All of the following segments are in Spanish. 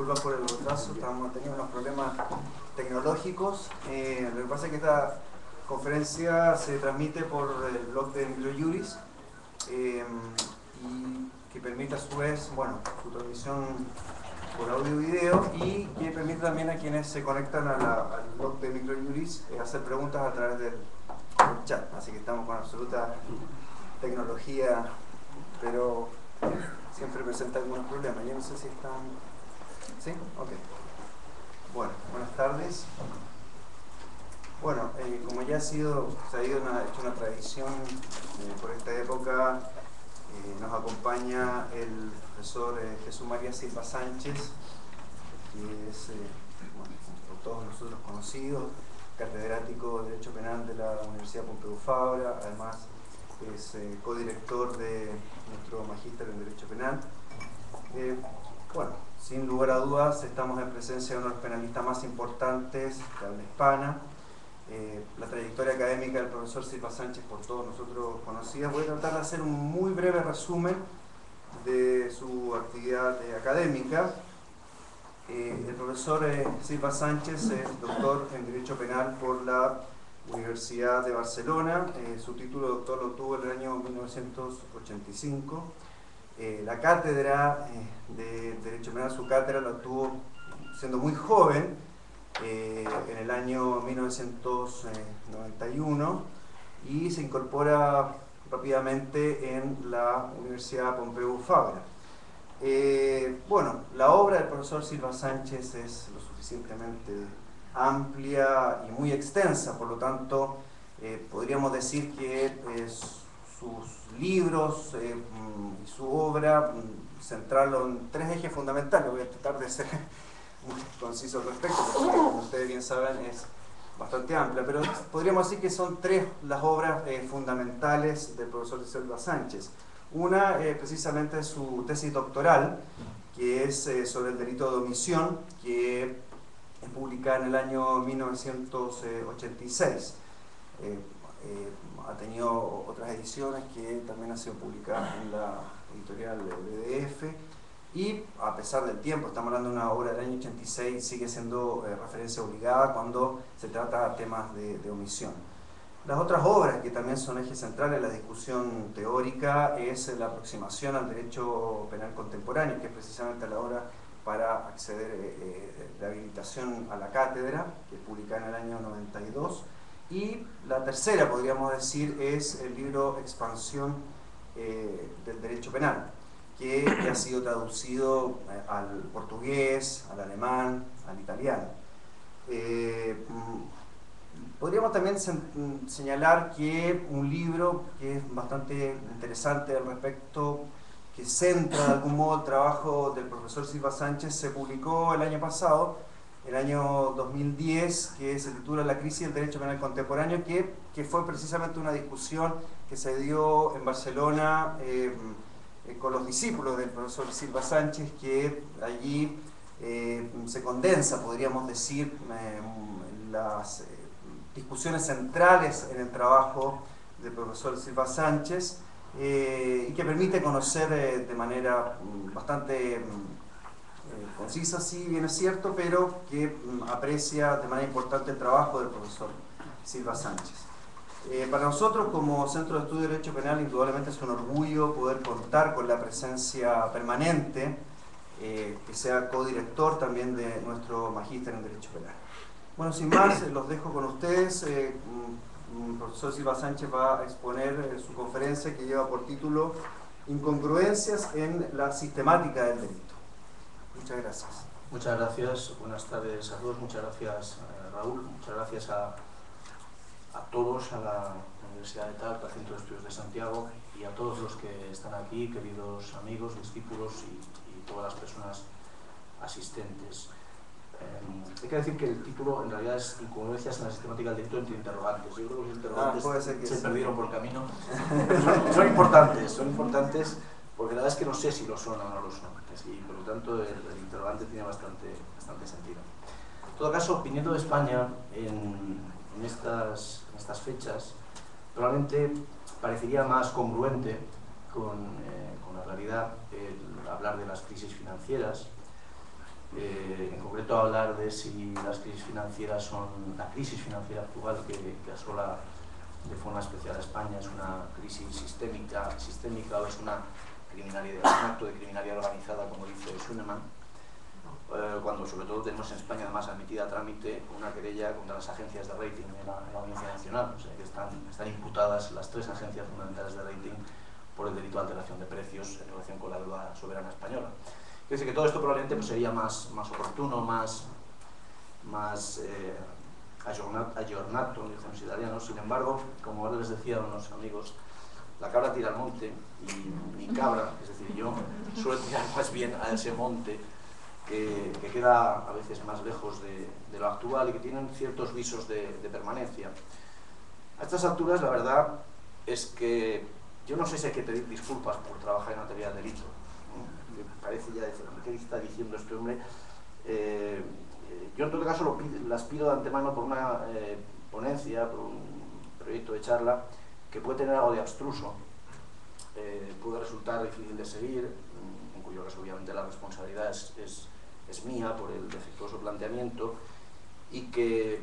disculpas por el retraso, estamos teniendo unos problemas tecnológicos. Lo que pasa es que esta conferencia se transmite por el blog de Microjuris y que permite a su vez, bueno, su transmisión por audio y video, y que permite también a quienes se conectan al blog de Microjuris hacer preguntas a través del chat. Así que estamos con absoluta tecnología, pero siempre presenta algunos problemas. Yo no sé si están... ¿Sí? Ok. Bueno, buenas tardes. Bueno, como ya se ha hecho una tradición por esta época, nos acompaña el profesor Jesús María Silva Sánchez, que es, bueno, por todos nosotros conocido, catedrático de Derecho Penal de la Universidad Pompeu Fabra, además es codirector de nuestro magíster en Derecho Penal. Bueno, sin lugar a dudas, estamos en presencia de uno de los penalistas más importantes de habla hispana. La trayectoria académica del profesor Silva Sánchez, por todos nosotros conocida. Voy a tratar de hacer un muy breve resumen de su actividad académica. El profesor Silva Sánchez es doctor en Derecho Penal por la Universidad de Barcelona. Su título de doctor lo obtuvo en el año 1985. La cátedra de Derecho Penal, su cátedra la obtuvo siendo muy joven, en el año 1991, y se incorpora rápidamente en la Universidad Pompeu Fabra. Bueno, la obra del profesor Silva Sánchez es lo suficientemente amplia y muy extensa, por lo tanto podríamos decir que sus libros y su obra centrarlo en tres ejes fundamentales. Voy a tratar de ser muy conciso al respecto, porque como ustedes bien saben es bastante amplia, pero podríamos decir que son tres las obras fundamentales del profesor Silva Sánchez. Una precisamente es su tesis doctoral, que es sobre el delito de omisión, que es publicada en el año 1986. Ha tenido otras ediciones que también han sido publicadas en la editorial BDF, y a pesar del tiempo, estamos hablando de una obra del año 86, sigue siendo referencia obligada cuando se trata de temas de omisión. Las otras obras que también son ejes centrales de la discusión teórica es la aproximación al derecho penal contemporáneo, que es precisamente la obra para acceder de habilitación a la cátedra, que es publicada en el año 92. Y la tercera, podríamos decir, es el libro Expansión del Derecho Penal, que ha sido traducido al portugués, al alemán, al italiano. Podríamos también señalar que un libro que es bastante interesante al respecto, que centra de algún modo el trabajo del profesor Silva Sánchez, se publicó el año pasado, el año 2010, que se titula La crisis del derecho penal contemporáneo, que fue precisamente una discusión que se dio en Barcelona con los discípulos del profesor Silva Sánchez, que allí se condensa, podríamos decir, las discusiones centrales en el trabajo del profesor Silva Sánchez, y que permite conocer de manera bastante concisa, sí, bien es cierto, pero que aprecia de manera importante el trabajo del profesor Silva Sánchez. Para nosotros como Centro de Estudio de Derecho Penal indudablemente es un orgullo poder contar con la presencia permanente, que sea codirector también de nuestro magíster en Derecho Penal. Bueno, sin más, los dejo con ustedes. El profesor Silva Sánchez va a exponer su conferencia, que lleva por título Incongruencias en la sistemática del delito. Muchas gracias. Muchas gracias, buenas tardes a todos, muchas gracias Raúl, muchas gracias a todos, a la Universidad de Talca, Centro de Estudios de Santiago, y a todos los que están aquí, queridos amigos, discípulos y todas las personas asistentes. Hay que decir que el título en realidad es Incongruencias en la sistemática del delito entre interrogantes. Yo creo que los interrogantes se perdieron por camino. Son importantes porque la verdad es que no sé si lo son o no lo son, y por lo tanto el interrogante tiene bastante sentido. En todo caso, viniendo de España en estas fechas, probablemente parecería más congruente con la realidad el hablar de las crisis financieras, en concreto hablar de si las crisis financieras son, la crisis financiera actual que asola de forma especial a España es una crisis sistémica o es un acto de criminalidad organizada, como dice Schunemann, cuando sobre todo tenemos en España además admitida a trámite una querella contra las agencias de rating en la Audiencia Nacional, o sea que están imputadas las 3 agencias fundamentales de rating por el delito de alteración de precios en relación con la deuda soberana española. Es decir, que todo esto probablemente pues, sería más oportuno, más aggiornato, dicen los italianos. Sin embargo, como ahora les decía a unos amigos, la cabra tira al monte y mi cabra, es decir, yo suelo tirar más bien a ese monte que queda a veces más lejos de lo actual y que tienen ciertos visos de permanencia. A estas alturas, la verdad es que yo no sé si hay que pedir disculpas por trabajar en materia de delito. Me parece ya decir, ¿qué está diciendo este hombre? Yo en todo caso las pido de antemano por una ponencia, por un proyecto de charla que puede tener algo de abstruso, puede resultar difícil de seguir, en cuyo caso obviamente la responsabilidad es mía por el defectuoso planteamiento, y que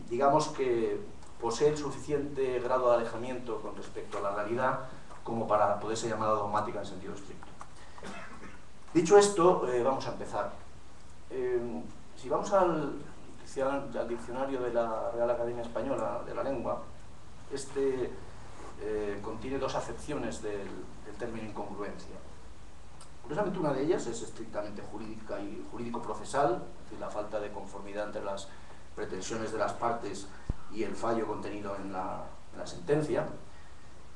digamos que posee el suficiente grado de alejamiento con respecto a la realidad como para poder ser llamada dogmática en sentido estricto. Dicho esto, vamos a empezar. Si vamos al diccionario de la Real Academia Española de la Lengua, este contiene 2 acepciones del término incongruencia. Curiosamente, una de ellas es estrictamente jurídica y jurídico-procesal, es decir, la falta de conformidad entre las pretensiones de las partes y el fallo contenido en la sentencia.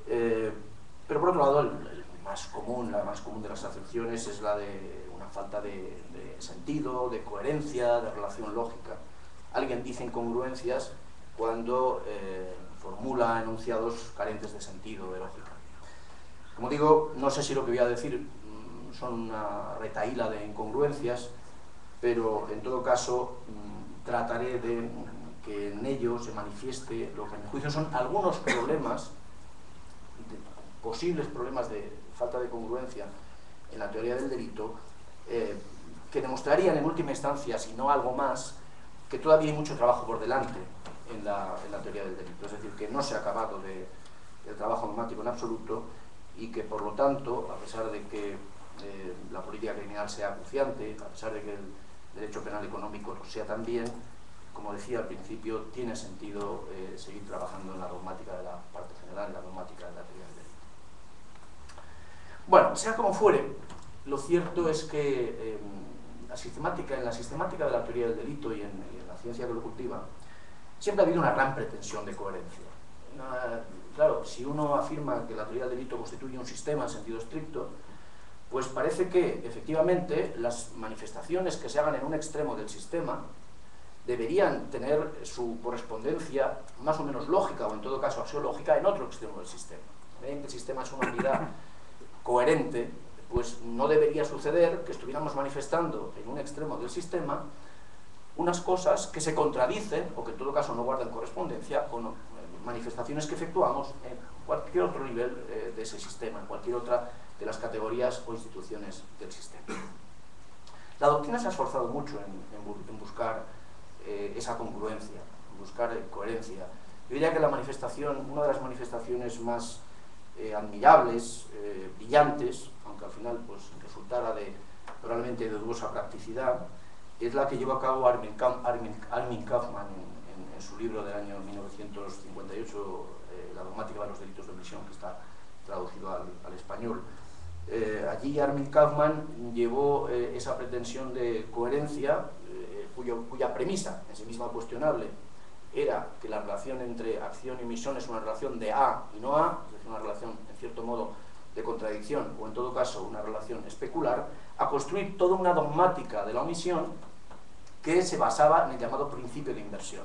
Pero por otro lado, la más común de las acepciones es la de una falta de sentido, de coherencia, de relación lógica. Alguien dice incongruencias cuando formula enunciados carentes de sentido, de lógica. Como digo, no sé si lo que voy a decir son una retahíla de incongruencias, pero en todo caso trataré de que en ello se manifieste lo que a mi juicio son algunos problemas, posibles problemas de falta de congruencia en la teoría del delito, que demostrarían en última instancia, si no algo más, que todavía hay mucho trabajo por delante en la teoría del delito. Es decir, que no se ha acabado el trabajo dogmático en absoluto y que, por lo tanto, a pesar de que la política criminal sea acuciante, a pesar de que el derecho penal económico lo sea también, como decía al principio, tiene sentido seguir trabajando en la dogmática de la parte general, en la dogmática de la teoría del delito. Bueno, sea como fuere, lo cierto es que en la sistemática de la teoría del delito y en la ciencia que lo cultiva, siempre ha habido una gran pretensión de coherencia. Claro, si uno afirma que la teoría del delito constituye un sistema en sentido estricto, pues parece que, efectivamente, las manifestaciones que se hagan en un extremo del sistema deberían tener su correspondencia más o menos lógica, o en todo caso axiológica, en otro extremo del sistema. Ven que el sistema es una unidad coherente, pues no debería suceder que estuviéramos manifestando en un extremo del sistema unas cosas que se contradicen, o que en todo caso no guardan correspondencia con manifestaciones que efectuamos en cualquier otro nivel de ese sistema, en cualquier otra de las categorías o instituciones del sistema. La doctrina se ha esforzado mucho en buscar esa congruencia, en buscar coherencia. Yo diría que una de las manifestaciones más admirables, brillantes, aunque al final pues, resultara probablemente de dudosa practicidad, es la que llevó a cabo Armin Kaufmann en su libro del año 1958, La dogmática de los delitos de omisión, que está traducido al español. Allí Armin Kaufmann llevó esa pretensión de coherencia, cuya premisa, en sí misma cuestionable, era que la relación entre acción y omisión es una relación de A y no A, es decir, una relación, en cierto modo, de contradicción, o en todo caso una relación especular, a construir toda una dogmática de la omisión que se basaba en el llamado principio de inversión.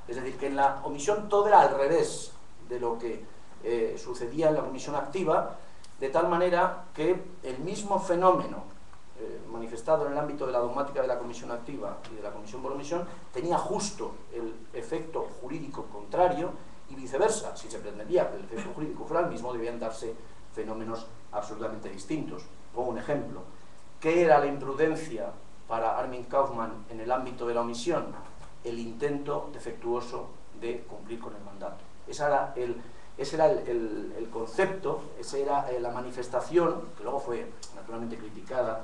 Es decir, que en la omisión todo era al revés de lo que sucedía en la omisión activa, de tal manera que el mismo fenómeno manifestado en el ámbito de la dogmática de la comisión activa y de la comisión por omisión tenía justo el efecto jurídico contrario, y viceversa. Si se pretendía que el efecto jurídico fuera el mismo, debían darse fenómenos absolutamente distintos. Pongo un ejemplo. ¿Qué era la imprudencia para Armin Kaufmann en el ámbito de la omisión? El intento defectuoso de cumplir con el mandato. Ese era el concepto, esa era la manifestación, que luego fue naturalmente criticada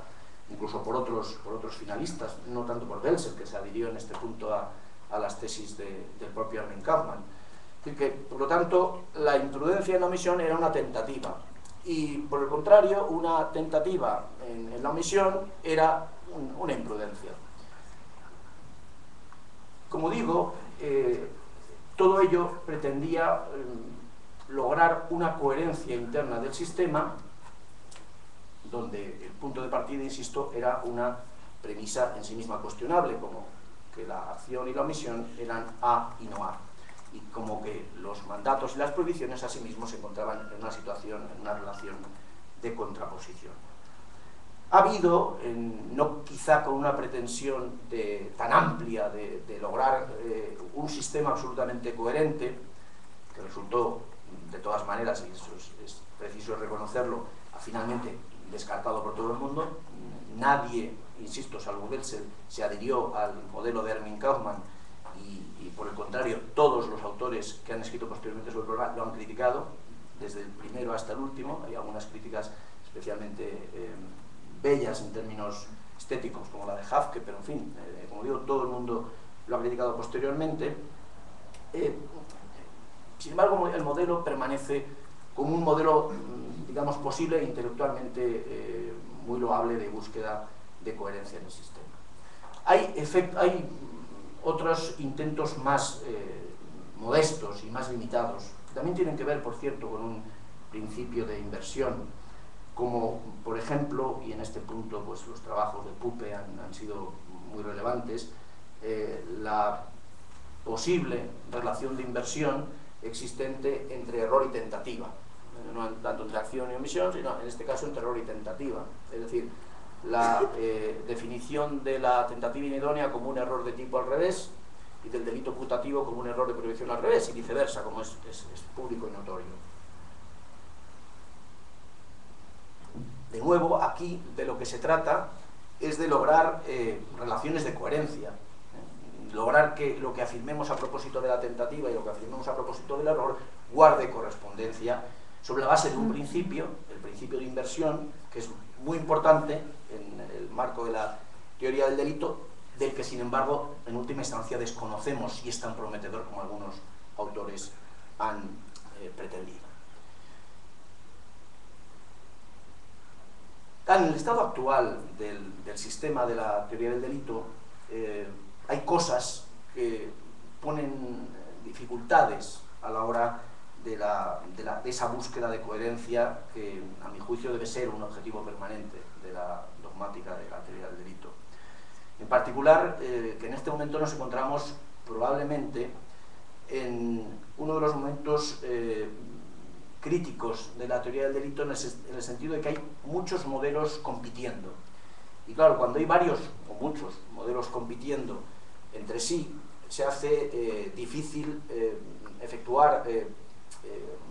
incluso por otros finalistas, no tanto por Welser, que se adhirió en este punto a las tesis del propio Armin Kaufmann. Es decir, que, por lo tanto, la imprudencia en la omisión era una tentativa, y por el contrario, una tentativa en la omisión era una imprudencia. Como digo, todo ello pretendía lograr una coherencia interna del sistema, donde el punto de partida, insisto, era una premisa en sí misma cuestionable, como que la acción y la omisión eran A y no A, y como que los mandatos y las prohibiciones asimismo se encontraban en una situación, en una relación de contraposición. Ha habido, no quizá con una pretensión tan amplia de lograr un sistema absolutamente coherente, que resultó de todas maneras, y eso es preciso reconocerlo, finalmente descartado por todo el mundo. Nadie, insisto, salvo Welser, se adhirió al modelo de Armin Kaufmann, y por el contrario, todos los autores que han escrito posteriormente sobre el problema lo han criticado, desde el primero hasta el último. Hay algunas críticas especialmente bellas en términos estéticos, como la de Hafke, pero en fin, como digo, todo el mundo lo ha criticado posteriormente. Sin embargo, el modelo permanece como un modelo, digamos, posible e intelectualmente muy loable de búsqueda de coherencia en el sistema. Hay otros intentos más modestos y más limitados, que también tienen que ver, por cierto, con un principio de inversión, como, por ejemplo, y en este punto pues los trabajos de Puppe han sido muy relevantes, la posible relación de inversión existente entre error y tentativa, no tanto entre acción y omisión, sino en este caso entre error y tentativa. Es decir, la definición de la tentativa inidónea como un error de tipo al revés, y del delito putativo como un error de prohibición al revés, y viceversa, como es público y notorio. De nuevo, aquí de lo que se trata es de lograr relaciones de coherencia, lograr que lo que afirmemos a propósito de la tentativa y lo que afirmemos a propósito del error guarde correspondencia sobre la base de un principio, el principio de inversión, que es muy importante en el marco de la teoría del delito, del que sin embargo en última instancia desconocemos si es tan prometedor como algunos autores han pretendido. En el estado actual del sistema de la teoría del delito, hay cosas que ponen dificultades a la hora de esa búsqueda de coherencia que, a mi juicio, debe ser un objetivo permanente de la dogmática de la teoría del delito. En particular, que en este momento nos encontramos probablemente en uno de los momentos críticos de la teoría del delito, en el sentido de que hay muchos modelos compitiendo. Y claro, cuando hay varios o muchos modelos compitiendo entre sí, se hace difícil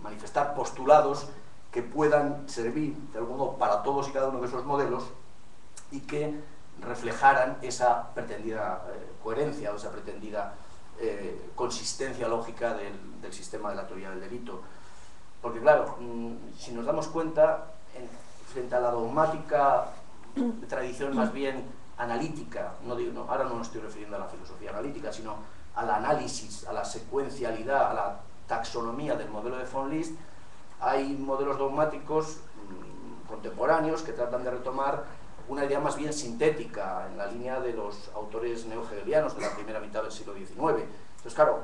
manifestar postulados que puedan servir de algún modo para todos y cada uno de esos modelos y que reflejaran esa pretendida coherencia o esa pretendida consistencia lógica del sistema de la teoría del delito. Porque claro, si nos damos cuenta, frente a la dogmática de tradición más bien analítica, ahora no me estoy refiriendo a la filosofía analítica, sino al análisis, a la secuencialidad, a la taxonomía del modelo de von List, hay modelos dogmáticos contemporáneos que tratan de retomar una idea más bien sintética, en la línea de los autores neohegelianos de la primera mitad del siglo XIX. Entonces, claro,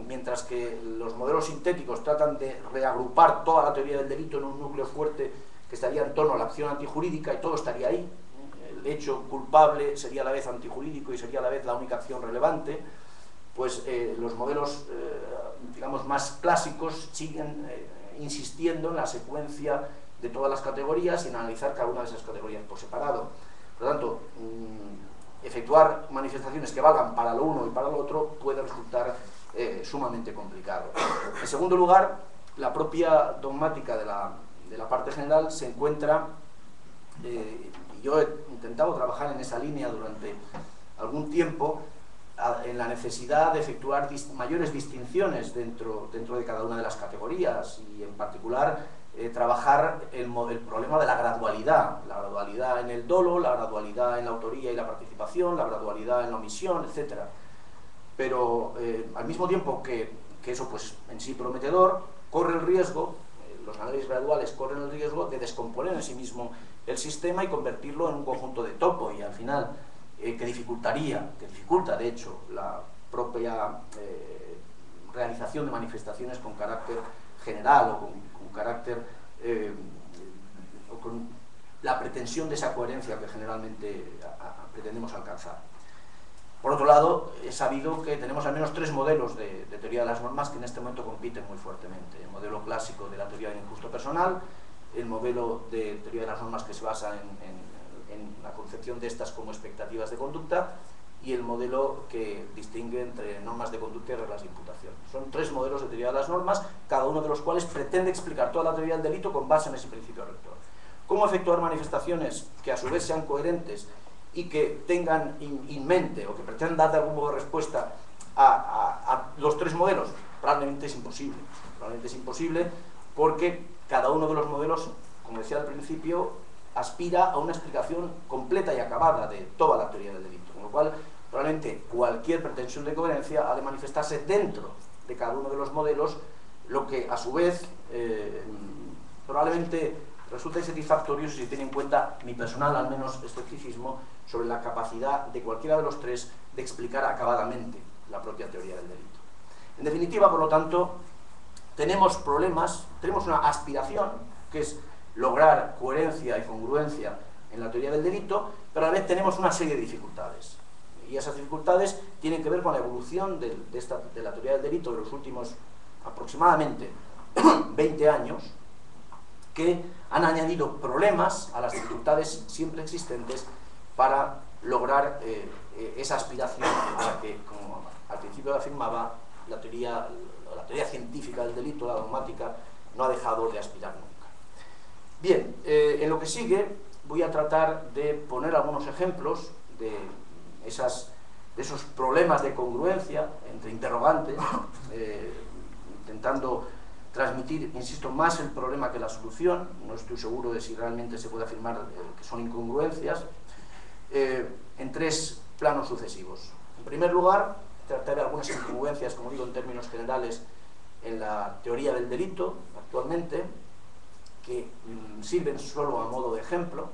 mientras que los modelos sintéticos tratan de reagrupar toda la teoría del delito en un núcleo fuerte que estaría en torno a la acción antijurídica, y todo estaría ahí, el hecho culpable sería a la vez antijurídico y sería a la vez la única acción relevante, pues los modelos, digamos, más clásicos siguen insistiendo en la secuencia de todas las categorías y en analizar cada una de esas categorías por separado. Por lo tanto, efectuar manifestaciones que valgan para lo uno y para lo otro puede resultar sumamente complicado. En segundo lugar, la propia dogmática de la parte general se encuentra yo he intentado trabajar en esa línea durante algún tiempo, en la necesidad de efectuar mayores distinciones dentro de cada una de las categorías y en particular trabajar el problema de la gradualidad en el dolo, la gradualidad en la autoría y la participación, la gradualidad en la omisión, etc. Pero al mismo tiempo que eso pues en sí prometedor, corre el riesgo, los análisis graduales corren el riesgo de descomponer en sí mismo el sistema y convertirlo en un conjunto de topo, y al final que dificulta de hecho la propia realización de manifestaciones con carácter general o con carácter o con la pretensión de esa coherencia que generalmente pretendemos alcanzar. Por otro lado, es sabido que tenemos al menos 3 modelos de teoría de las normas que en este momento compiten muy fuertemente. El modelo clásico de la teoría del injusto personal, el modelo de teoría de las normas que se basa en la concepción de estas como expectativas de conducta, y el modelo que distingue entre normas de conducta y reglas de imputación. Son 3 modelos de teoría de las normas, cada uno de los cuales pretende explicar toda la teoría del delito con base en ese principio rector. Cómo efectuar manifestaciones que a su vez sean coherentes y que tengan en mente o que pretendan dar de algún modo respuesta a los 3 modelos, probablemente es imposible porque cada uno de los modelos, como decía al principio, aspira a una explicación completa y acabada de toda la teoría del delito, con lo cual probablemente cualquier pretensión de coherencia ha de manifestarse dentro de cada uno de los modelos, lo que a su vez probablemente resulta insatisfactorio si se tiene en cuenta mi personal, al menos, escepticismo sobre la capacidad de cualquiera de los 3 de explicar acabadamente la propia teoría del delito. En definitiva, por lo tanto, tenemos una aspiración, que es lograr coherencia y congruencia en la teoría del delito, pero a la vez tenemos una serie de dificultades. Y esas dificultades tienen que ver con la evolución de la teoría del delito de los últimos aproximadamente 20 años, que han añadido problemas a las dificultades siempre existentes para lograr esa aspiración a la que, como al principio afirmaba, la teoría científica del delito, la dogmática, no ha dejado de aspirar nunca. Bien, en lo que sigue voy a tratar de poner algunos ejemplos de esos problemas de congruencia entre interrogantes, intentando transmitir, insisto, más el problema que la solución. No estoy seguro de si realmente se puede afirmar que son incongruencias, en 3 planos sucesivos. En primer lugar, trataré algunas incongruencias, como digo, en términos generales, en la teoría del delito actualmente, que sirven solo a modo de ejemplo.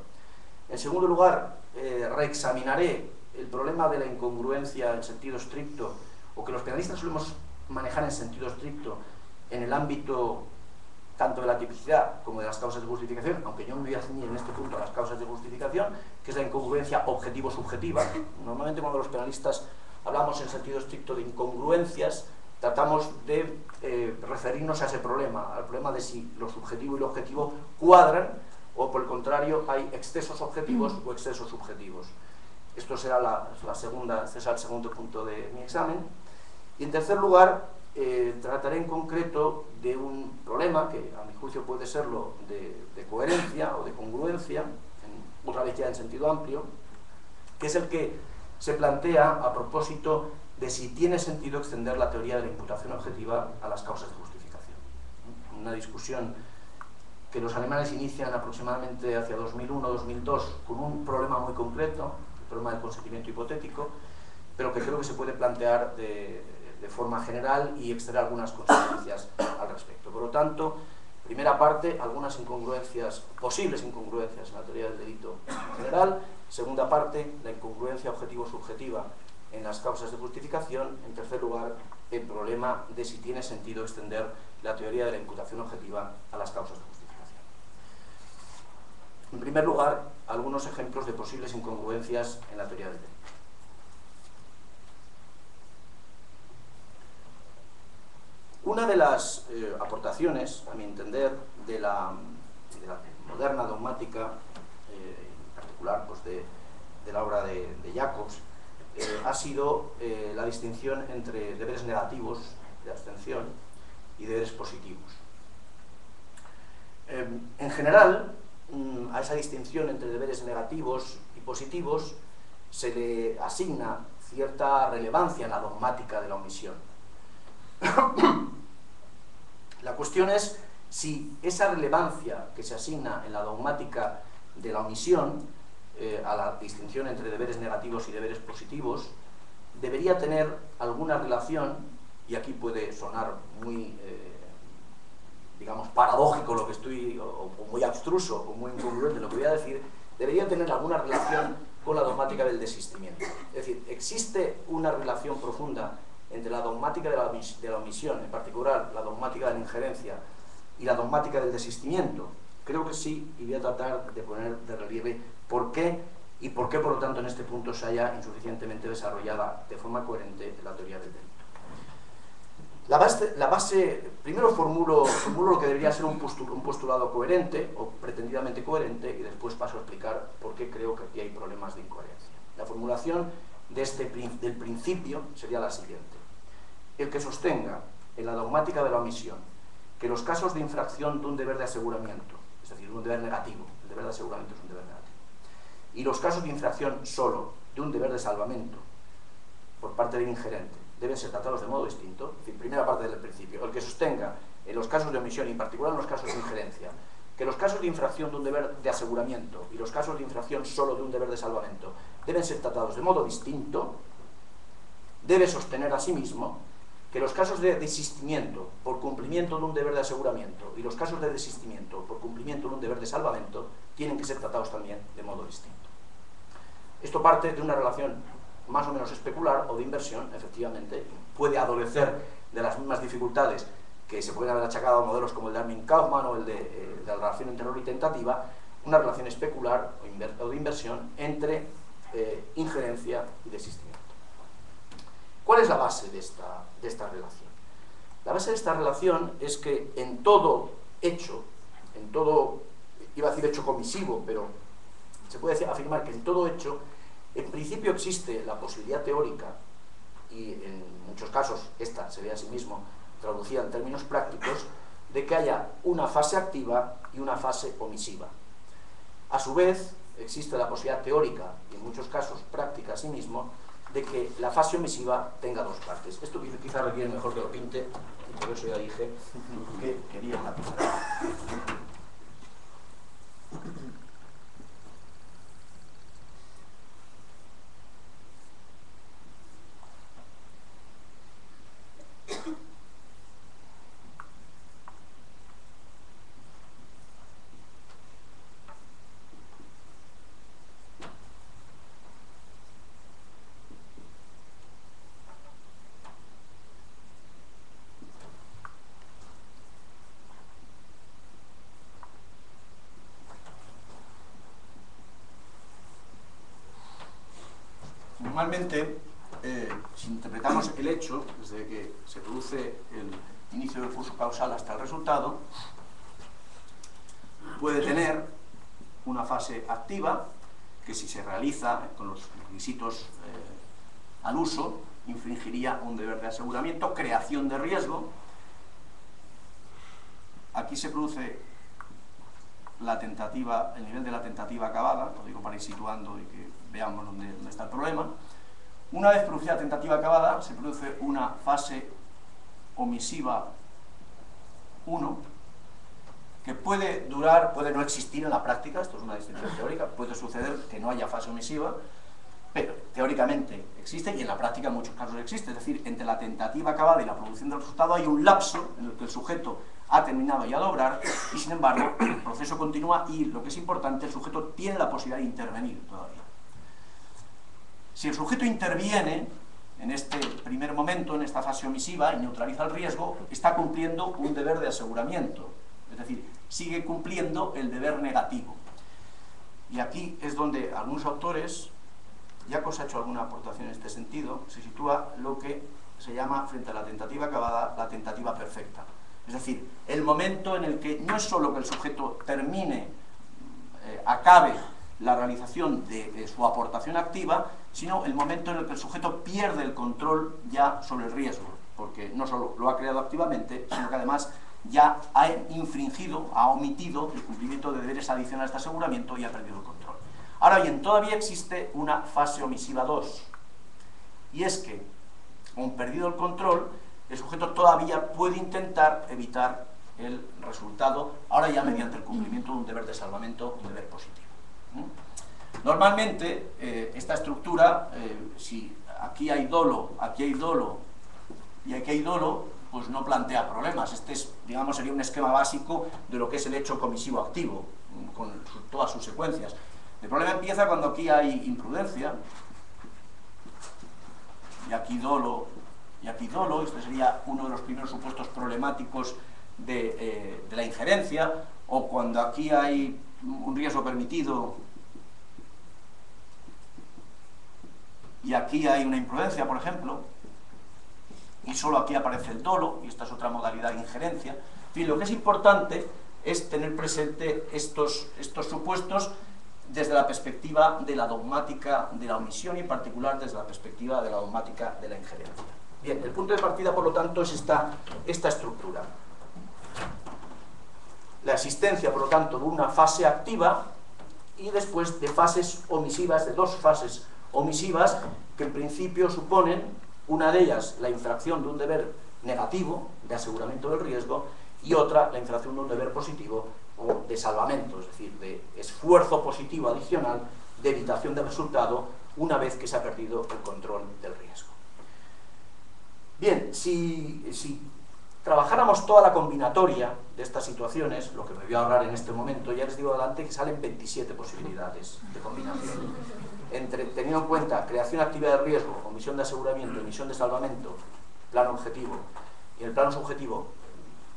En segundo lugar, reexaminaré el problema de la incongruencia en sentido estricto, o que los penalistas solemos manejar en sentido estricto, en el ámbito tanto de la tipicidad como de las causas de justificación, aunque yo me voy a ceñir en este punto a las causas de justificación, que es la incongruencia objetivo-subjetiva. Normalmente cuando los penalistas hablamos en sentido estricto de incongruencias, tratamos de referirnos a ese problema, al problema de si lo subjetivo y lo objetivo cuadran, o por el contrario hay excesos objetivos o excesos subjetivos. Esto será este será el segundo punto de mi examen. Y en tercer lugar, trataré en concreto de un problema que a mi juicio puede serlo de coherencia o de congruencia, otra vez ya en sentido amplio, que es el que se plantea a propósito de si tiene sentido extender la teoría de la imputación objetiva a las causas de justificación. Una discusión que los alemanes inician aproximadamente hacia 2001-2002 con un problema muy concreto, el problema del consentimiento hipotético, pero que creo que se puede plantear de forma general y extraer algunas consecuencias al respecto. Por lo tanto, primera parte, algunas incongruencias, posibles incongruencias en la teoría del delito en general. Segunda parte, la incongruencia objetivo-subjetiva en las causas de justificación. En tercer lugar, el problema de si tiene sentido extender la teoría de la imputación objetiva a las causas de justificación. En primer lugar, algunos ejemplos de posibles incongruencias en la teoría del delito. Una de las aportaciones, a mi entender, de la moderna dogmática, en particular pues, de la obra de Jacobs, ha sido la distinción entre deberes negativos de abstención y deberes positivos. En general, a esa distinción entre deberes negativos y positivos se le asigna cierta relevancia en la dogmática de la omisión. La cuestión es si esa relevancia que se asigna en la dogmática de la omisión a la distinción entre deberes negativos y deberes positivos debería tener alguna relación, y aquí puede sonar muy, digamos, paradójico lo que estoy, o muy abstruso, o muy incongruente lo que voy a decir, debería tener alguna relación con la dogmática del desistimiento. Es decir, existe una relación profunda entre la dogmática de la omisión, en particular la dogmática de la injerencia, y la dogmática del desistimiento. Creo que sí, y voy a tratar de poner de relieve por qué, y por qué, por lo tanto, en este punto se haya insuficientemente desarrollada de forma coherente la teoría del delito. La base, primero formulo lo que debería ser un postulado coherente, o pretendidamente coherente, y después paso a explicar por qué creo que aquí hay problemas de incoherencia. La formulación del principio sería la siguiente: el que sostenga en la dogmática de la omisión que los casos de infracción de un deber de aseguramiento, es decir, un deber negativo, el deber de aseguramiento es un deber negativo, y los casos de infracción solo de un deber de salvamento por parte del ingerente deben ser tratados de modo distinto. Es decir, primera parte del principio: el que sostenga en los casos de omisión, y en particular en los casos de injerencia, que los casos de infracción de un deber de aseguramiento y los casos de infracción solo de un deber de salvamento deben ser tratados de modo distinto, debe sostener asimismo que los casos de desistimiento por cumplimiento de un deber de aseguramiento y los casos de desistimiento por cumplimiento de un deber de salvamento tienen que ser tratados también de modo distinto. Esto parte de una relación más o menos especular o de inversión, efectivamente, puede adolecer de las mismas dificultades que se pueden haber achacado a modelos como el de Armin-Kaufman o el de la relación entre error y tentativa, una relación especular o de inversión entre injerencia y desistimiento. ¿Cuál es la base de esta relación? La base de esta relación es que en todo hecho, iba a decir hecho comisivo, pero se puede afirmar que en todo hecho, en principio existe la posibilidad teórica, y en muchos casos esta se ve a sí mismo traducida en términos prácticos, de que haya una fase activa y una fase omisiva. A su vez, existe la posibilidad teórica, y en muchos casos práctica a sí mismo, de que la fase omisiva tenga dos partes. Esto quizá requiere mejor que lo pinte, y por eso ya dije que quería una pintura. Normalmente, si interpretamos el hecho, desde que se produce el inicio del curso causal hasta el resultado, puede tener una fase activa, que si se realiza con los requisitos al uso, infringiría un deber de aseguramiento, creación de riesgo. Aquí se produce la tentativa, el nivel de la tentativa acabada, lo digo para ir situando y que veamos dónde está el problema. Una vez producida la tentativa acabada, se produce una fase omisiva 1, que puede durar, puede no existir en la práctica, esto es una distinción teórica, puede suceder que no haya fase omisiva, pero teóricamente existe y en la práctica en muchos casos existe. Es decir, entre la tentativa acabada y la producción del resultado hay un lapso en el que el sujeto ha terminado ya de obrar y, sin embargo, el proceso continúa y, lo que es importante, el sujeto tiene la posibilidad de intervenir todavía. Si el sujeto interviene en este primer momento, en esta fase omisiva, y neutraliza el riesgo, está cumpliendo un deber de aseguramiento. Es decir, sigue cumpliendo el deber negativo. Y aquí es donde algunos autores, Jacobs ha hecho alguna aportación en este sentido, se sitúa lo que se llama, frente a la tentativa acabada, la tentativa perfecta. Es decir, el momento en el que no es solo que el sujeto termine, acabe la realización de su aportación activa, sino el momento en el que el sujeto pierde el control ya sobre el riesgo, porque no solo lo ha creado activamente, sino que además ya ha infringido, ha omitido el cumplimiento de deberes adicionales de aseguramiento y ha perdido el control. Ahora bien, todavía existe una fase omisiva 2, y es que, con perdido el control, el sujeto todavía puede intentar evitar el resultado, ahora ya mediante el cumplimiento de un deber de salvamento, un deber positivo. Normalmente, esta estructura, si aquí hay dolo y aquí hay dolo, pues no plantea problemas. Este es, digamos, sería un esquema básico de lo que es el hecho comisivo activo, con todas sus secuencias. El problema empieza cuando aquí hay imprudencia, y aquí dolo, este sería uno de los primeros supuestos problemáticos de la injerencia, o cuando aquí hay un riesgo permitido y aquí hay una imprudencia, por ejemplo, y solo aquí aparece el dolo, y esta es otra modalidad de injerencia. En fin, lo que es importante es tener presente estos supuestos desde la perspectiva de la dogmática de la omisión y en particular desde la perspectiva de la dogmática de la injerencia. Bien, el punto de partida, por lo tanto, es esta estructura. La existencia, por lo tanto, de una fase activa y después de fases omisivas, de dos fases omisivas que en principio suponen, una de ellas la infracción de un deber negativo de aseguramiento del riesgo y otra la infracción de un deber positivo o de salvamento, es decir, de esfuerzo positivo adicional de evitación del resultado una vez que se ha perdido el control del riesgo. Bien, si trabajáramos toda la combinatoria de estas situaciones, lo que me voy a ahorrar en este momento, ya les digo adelante que salen 27 posibilidades de combinación. Teniendo en cuenta creación activa de riesgo, omisión de aseguramiento, emisión de salvamento, plano objetivo, y en el plano subjetivo,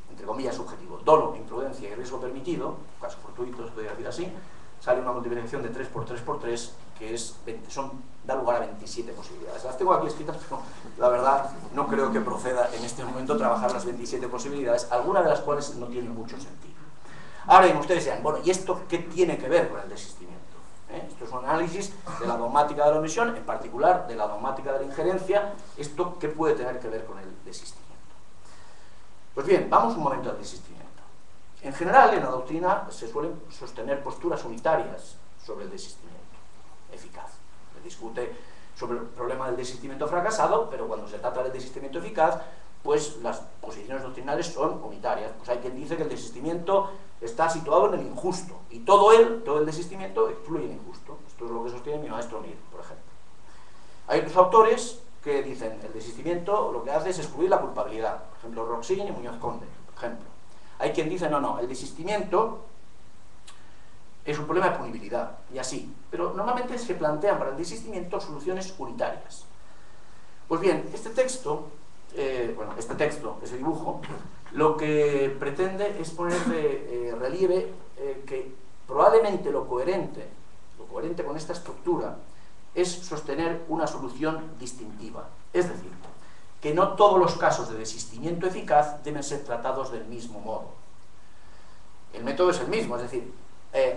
entre comillas subjetivo, dolo, imprudencia y riesgo permitido, caso fortuito se podría decir así, sale una multiplicación de 3 por 3 por 3, que da lugar a 27 posibilidades. Las tengo aquí escritas, pero la verdad no creo que proceda en este momento trabajar las 27 posibilidades, algunas de las cuales no tienen mucho sentido. Ahora bien, ustedes dirán, bueno, ¿y esto qué tiene que ver con el desistimiento? Esto es un análisis de la dogmática de la omisión, en particular de la dogmática de la injerencia. ¿Esto qué puede tener que ver con el desistimiento? Pues bien, vamos un momento al desistimiento. En general, en la doctrina se suelen sostener posturas unitarias sobre el desistimiento eficaz. Se discute sobre el problema del desistimiento fracasado, pero cuando se trata del desistimiento eficaz, pues las posiciones doctrinales son unitarias. Pues hay quien dice que el desistimiento está situado en el injusto, y todo el desistimiento excluye el injusto. Esto es lo que sostiene mi maestro Mir, por ejemplo. Hay otros autores que dicen que el desistimiento lo que hace es excluir la culpabilidad, por ejemplo Roxin y Muñoz Conde, por ejemplo. Hay quien dice, no, el desistimiento es un problema de punibilidad, y así. Pero normalmente se plantean para el desistimiento soluciones unitarias. Pues bien, este texto, ese dibujo, lo que pretende es poner de relieve que probablemente lo coherente con esta estructura es sostener una solución distintiva. Es decir, que no todos los casos de desistimiento eficaz deben ser tratados del mismo modo. El método es el mismo, es decir,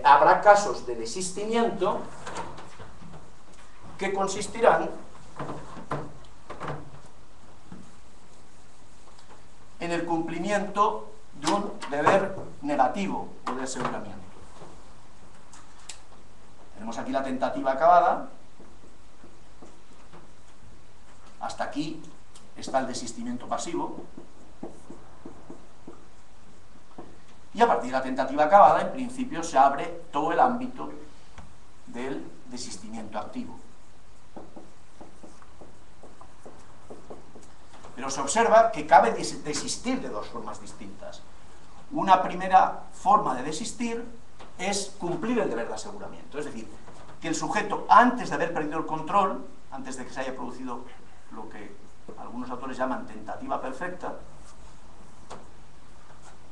habrá casos de desistimiento que consistirán en el cumplimiento de un deber negativo o de aseguramiento. Tenemos aquí la tentativa acabada. Hasta aquí está el desistimiento pasivo. Y a partir de la tentativa acabada, en principio, se abre todo el ámbito del desistimiento activo. Pero se observa que cabe desistir de dos formas distintas. Una primera forma de desistir es cumplir el deber de aseguramiento. Es decir, que el sujeto, antes de haber perdido el control, antes de que se haya producido lo que algunos autores llaman tentativa perfecta,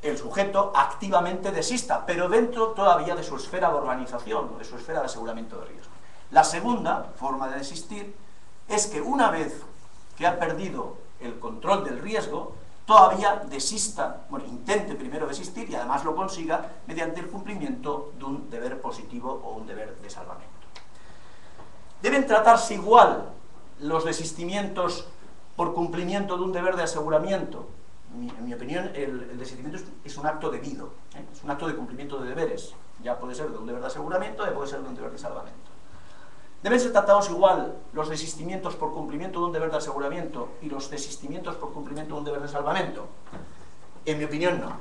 el sujeto activamente desista, pero dentro todavía de su esfera de organización, de su esfera de aseguramiento de riesgo. La segunda forma de desistir es que una vez que ha perdido el control del riesgo, todavía desista, intente primero desistir y además lo consiga mediante el cumplimiento de un deber positivo o un deber de salvamento. ¿Deben tratarse igual los desistimientos por cumplimiento de un deber de aseguramiento en mi opinión, el desistimiento es un acto debido, es un acto de cumplimiento de deberes. Ya puede ser de un deber de aseguramiento, ya puede ser de un deber de salvamento. Deben ser tratados igual los desistimientos por cumplimiento de un deber de aseguramiento y los desistimientos por cumplimiento de un deber de salvamento. En mi opinión, no.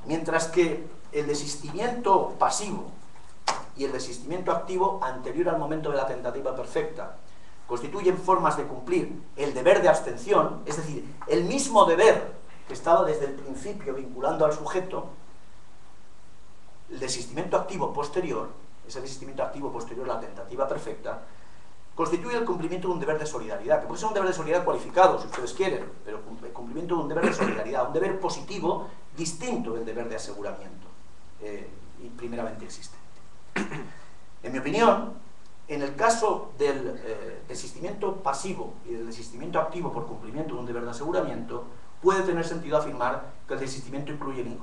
Mientras que el desistimiento pasivo y el desistimiento activo anterior al momento de la tentativa perfecta constituyen formas de cumplir el deber de abstención, es decir, el mismo deber que estaba desde el principio vinculando al sujeto, el desistimiento activo posterior, ese desistimiento activo posterior a la tentativa perfecta, constituye el cumplimiento de un deber de solidaridad, que puede ser un deber de solidaridad cualificado, si ustedes quieren, pero el cumplimiento de un deber de solidaridad, un deber positivo distinto del deber de aseguramiento, y primeramente existente. En mi opinión, en el caso del desistimiento pasivo y del desistimiento activo por cumplimiento de un deber de aseguramiento, puede tener sentido afirmar que el desistimiento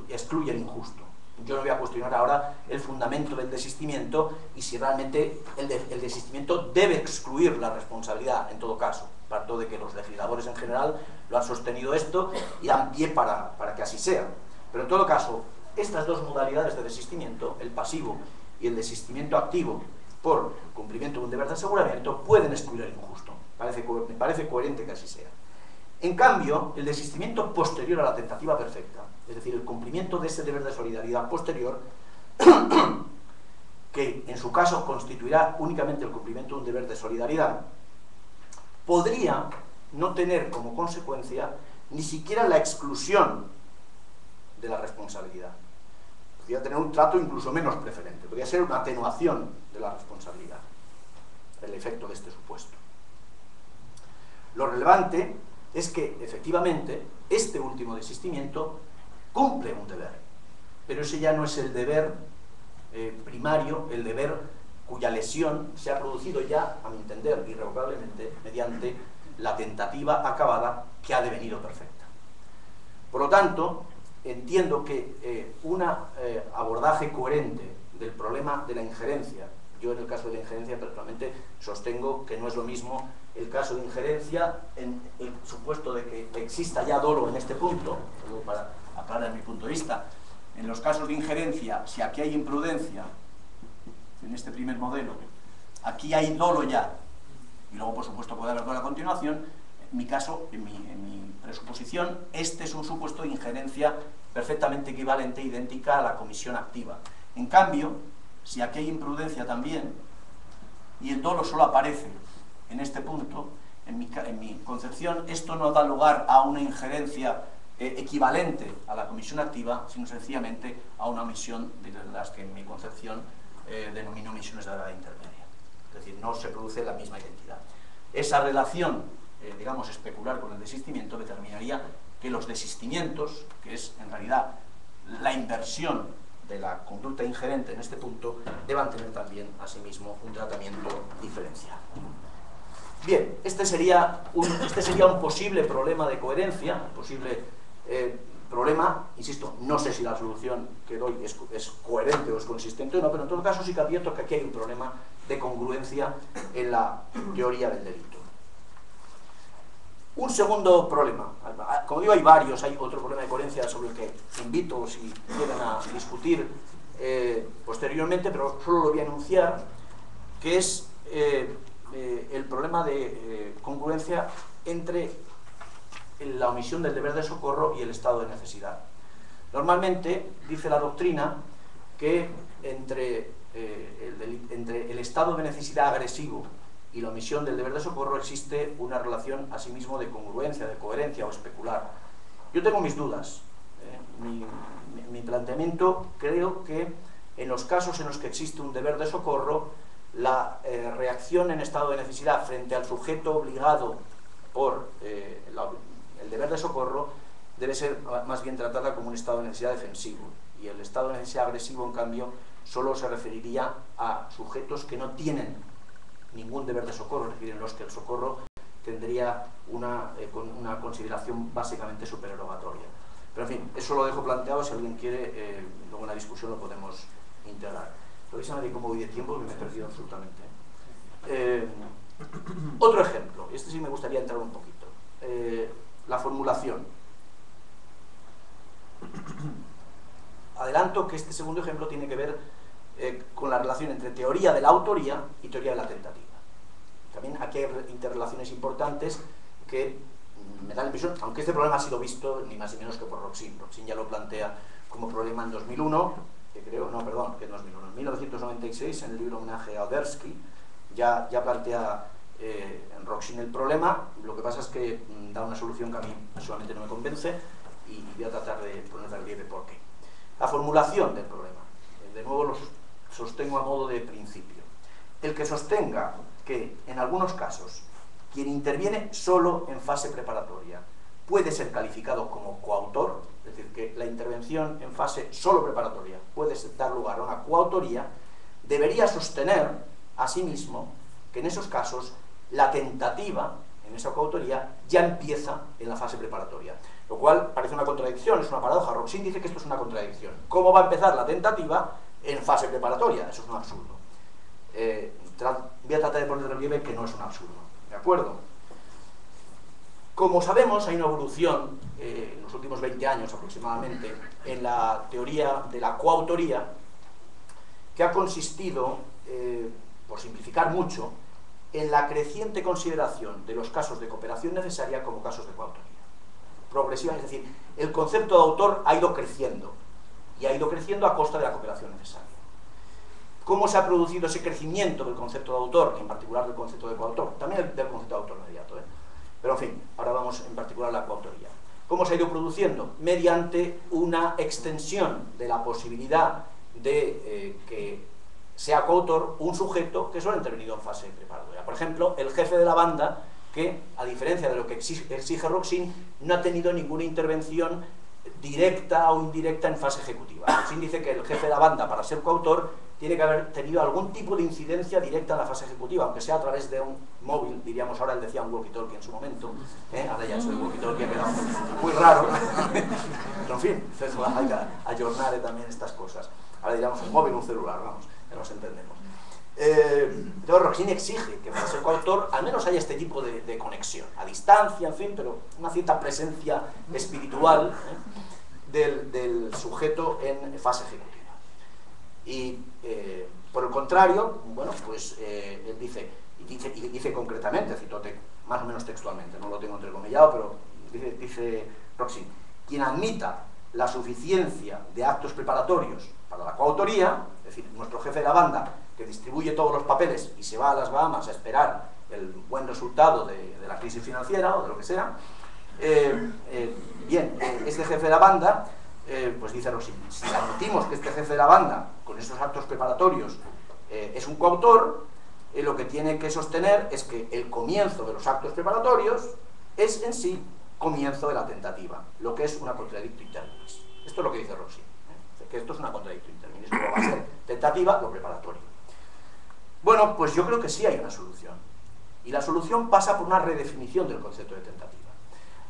excluye el injusto. Yo no voy a cuestionar ahora el fundamento del desistimiento y si realmente el desistimiento debe excluir la responsabilidad, en todo caso. Parto de que los legisladores en general lo han sostenido esto y dan pie para que así sea. Pero en todo caso, estas dos modalidades de desistimiento, el pasivo y el desistimiento activo por cumplimiento de un deber de aseguramiento, pueden excluir el injusto. Me parece coherente que así sea. En cambio, el desistimiento posterior a la tentativa perfecta, es decir, el cumplimiento de ese deber de solidaridad posterior, que en su caso constituirá únicamente el cumplimiento de un deber de solidaridad, podría no tener como consecuencia ni siquiera la exclusión de la responsabilidad. Podría tener un trato incluso menos preferente, podría ser una atenuación de la responsabilidad, el efecto de este supuesto. Lo relevante es que, efectivamente, este último desistimiento cumple un deber, pero ese ya no es el deber primario, el deber cuya lesión se ha producido ya, a mi entender, irrevocablemente, mediante la tentativa acabada que ha devenido perfecta. Por lo tanto, entiendo que un abordaje coherente del problema de la injerencia, yo en el caso de la injerencia personalmente sostengo que no es lo mismo el caso de injerencia en el supuesto de que exista ya dolo en este punto, para aclarar mi punto de vista. En los casos de injerencia, si aquí hay imprudencia, en este primer modelo, aquí hay dolo ya, y luego por supuesto puede haber dolo a continuación, en mi caso, en mi presuposición, este es un supuesto de injerencia perfectamente equivalente, idéntica a la comisión activa. En cambio, si aquí hay imprudencia también, y el dolo solo aparece en este punto, en mi concepción, esto no da lugar a una injerencia equivalente a la comisión activa, sino sencillamente a una omisión de las que en mi concepción denomino omisiones de grado intermedia. Es decir, no se produce la misma identidad. Esa relación, digamos, especular con el desistimiento determinaría que los desistimientos, que es en realidad la inversión de la conducta ingerente en este punto, deban tener también asimismo un tratamiento diferencial. Bien, este sería un posible problema de coherencia, un posible problema, insisto, no sé si la solución que doy es coherente o es consistente o no, pero en todo caso sí que advierto que aquí hay un problema de congruencia en la teoría del delito. Un segundo problema, como digo hay varios, hay otro problema de coherencia sobre el que invito si quieren a discutir posteriormente, pero solo lo voy a enunciar, que es el problema de congruencia entre la omisión del deber de socorro y el estado de necesidad. Normalmente dice la doctrina que entre el estado de necesidad agresivo y la omisión del deber de socorro existe una relación asimismo de congruencia, de coherencia o especular. Yo tengo mis dudas. Mi planteamiento, creo que en los casos en los que existe un deber de socorro, la reacción en estado de necesidad frente al sujeto obligado por el deber de socorro debe ser más bien tratada como un estado de necesidad defensivo, y el estado de necesidad agresivo, en cambio, solo se referiría a sujetos que no tienen ningún deber de socorro, es decir, en los que el socorro tendría una consideración básicamente supererogatoria. Pero en fin, eso lo dejo planteado, si alguien quiere, luego en la discusión lo podemos integrar. Revísame de cómo voy de tiempo, que me he perdido absolutamente. Otro ejemplo, este sí me gustaría entrar un poquito, la formulación. Adelanto que este segundo ejemplo tiene que ver con la relación entre teoría de la autoría y teoría de la tentativa. También aquí hay interrelaciones importantes que me da la impresión, aunque este problema ha sido visto ni más ni menos que por Roxin. Roxin ya lo plantea como problema en 2001, que creo, no, perdón, que en 2001, en 1996, en el libro Homenaje a Odersky, ya plantea en Roxin el problema. Lo que pasa es que da una solución que a mí personalmente no me convence y voy a tratar de poner de relieve por qué. La formulación del problema, de nuevo lo sostengo a modo de principio. El que sostenga que en algunos casos quien interviene solo en fase preparatoria puede ser calificado como coautor, es decir, que la intervención en fase solo preparatoria puede dar lugar a una coautoría, debería sostener asimismo que en esos casos la tentativa en esa coautoría ya empieza en la fase preparatoria, lo cual parece una contradicción, es una paradoja. Roxin dice que esto es una contradicción. ¿Cómo va a empezar la tentativa en fase preparatoria? Eso es un absurdo. Voy a tratar de poner de relieve que no es un absurdo, ¿de acuerdo? Como sabemos, hay una evolución en los últimos 20 años aproximadamente en la teoría de la coautoría, que ha consistido, por simplificar mucho, en la creciente consideración de los casos de cooperación necesaria como casos de coautoría. Progresiva, es decir, el concepto de autor ha ido creciendo, y ha ido creciendo a costa de la cooperación necesaria. ¿Cómo se ha producido ese crecimiento del concepto de autor, y en particular del concepto de coautor? También del concepto de autor inmediato, pero en fin, ahora vamos en particular a la coautoría. ¿Cómo se ha ido produciendo? Mediante una extensión de la posibilidad de que sea coautor un sujeto que solo ha intervenido en fase preparatoria. Por ejemplo, el jefe de la banda, que, a diferencia de lo que exige Roxin, no ha tenido ninguna intervención directa o indirecta en fase ejecutiva. Roxin dice que el jefe de la banda, para ser coautor, tiene que haber tenido algún tipo de incidencia directa en la fase ejecutiva, aunque sea a través de un móvil, diríamos. Ahora él decía un walkie-talkie en su momento, ahora ya eso del walkie-talkie ha quedado muy raro, pero en fin, hay que ayornar también estas cosas. Ahora diríamos un móvil, un celular, vamos, ya nos entendemos. Entonces Roxin exige que para ser coautor al menos haya este tipo de conexión, a distancia, en fin, pero una cierta presencia espiritual del sujeto en fase ejecutiva. Y por el contrario, bueno, pues él dice concretamente, cito más o menos textualmente, no lo tengo entrecomillado, pero dice Roxin: quien admita la suficiencia de actos preparatorios para la coautoría, es decir, nuestro jefe de la banda que distribuye todos los papeles y se va a las Bahamas a esperar el buen resultado de la crisis financiera o de lo que sea, este jefe de la banda, pues dice Roxin, si admitimos que este jefe de la banda con esos actos preparatorios es un coautor, lo que tiene que sostener es que el comienzo de los actos preparatorios es en sí comienzo de la tentativa, lo que es una contradictio in terminis. Esto es lo que dice Roxin, que esto es una contradictio in terminis, luego va a ser tentativa lo preparatorio. Bueno, pues yo creo que sí hay una solución, y la solución pasa por una redefinición del concepto de tentativa.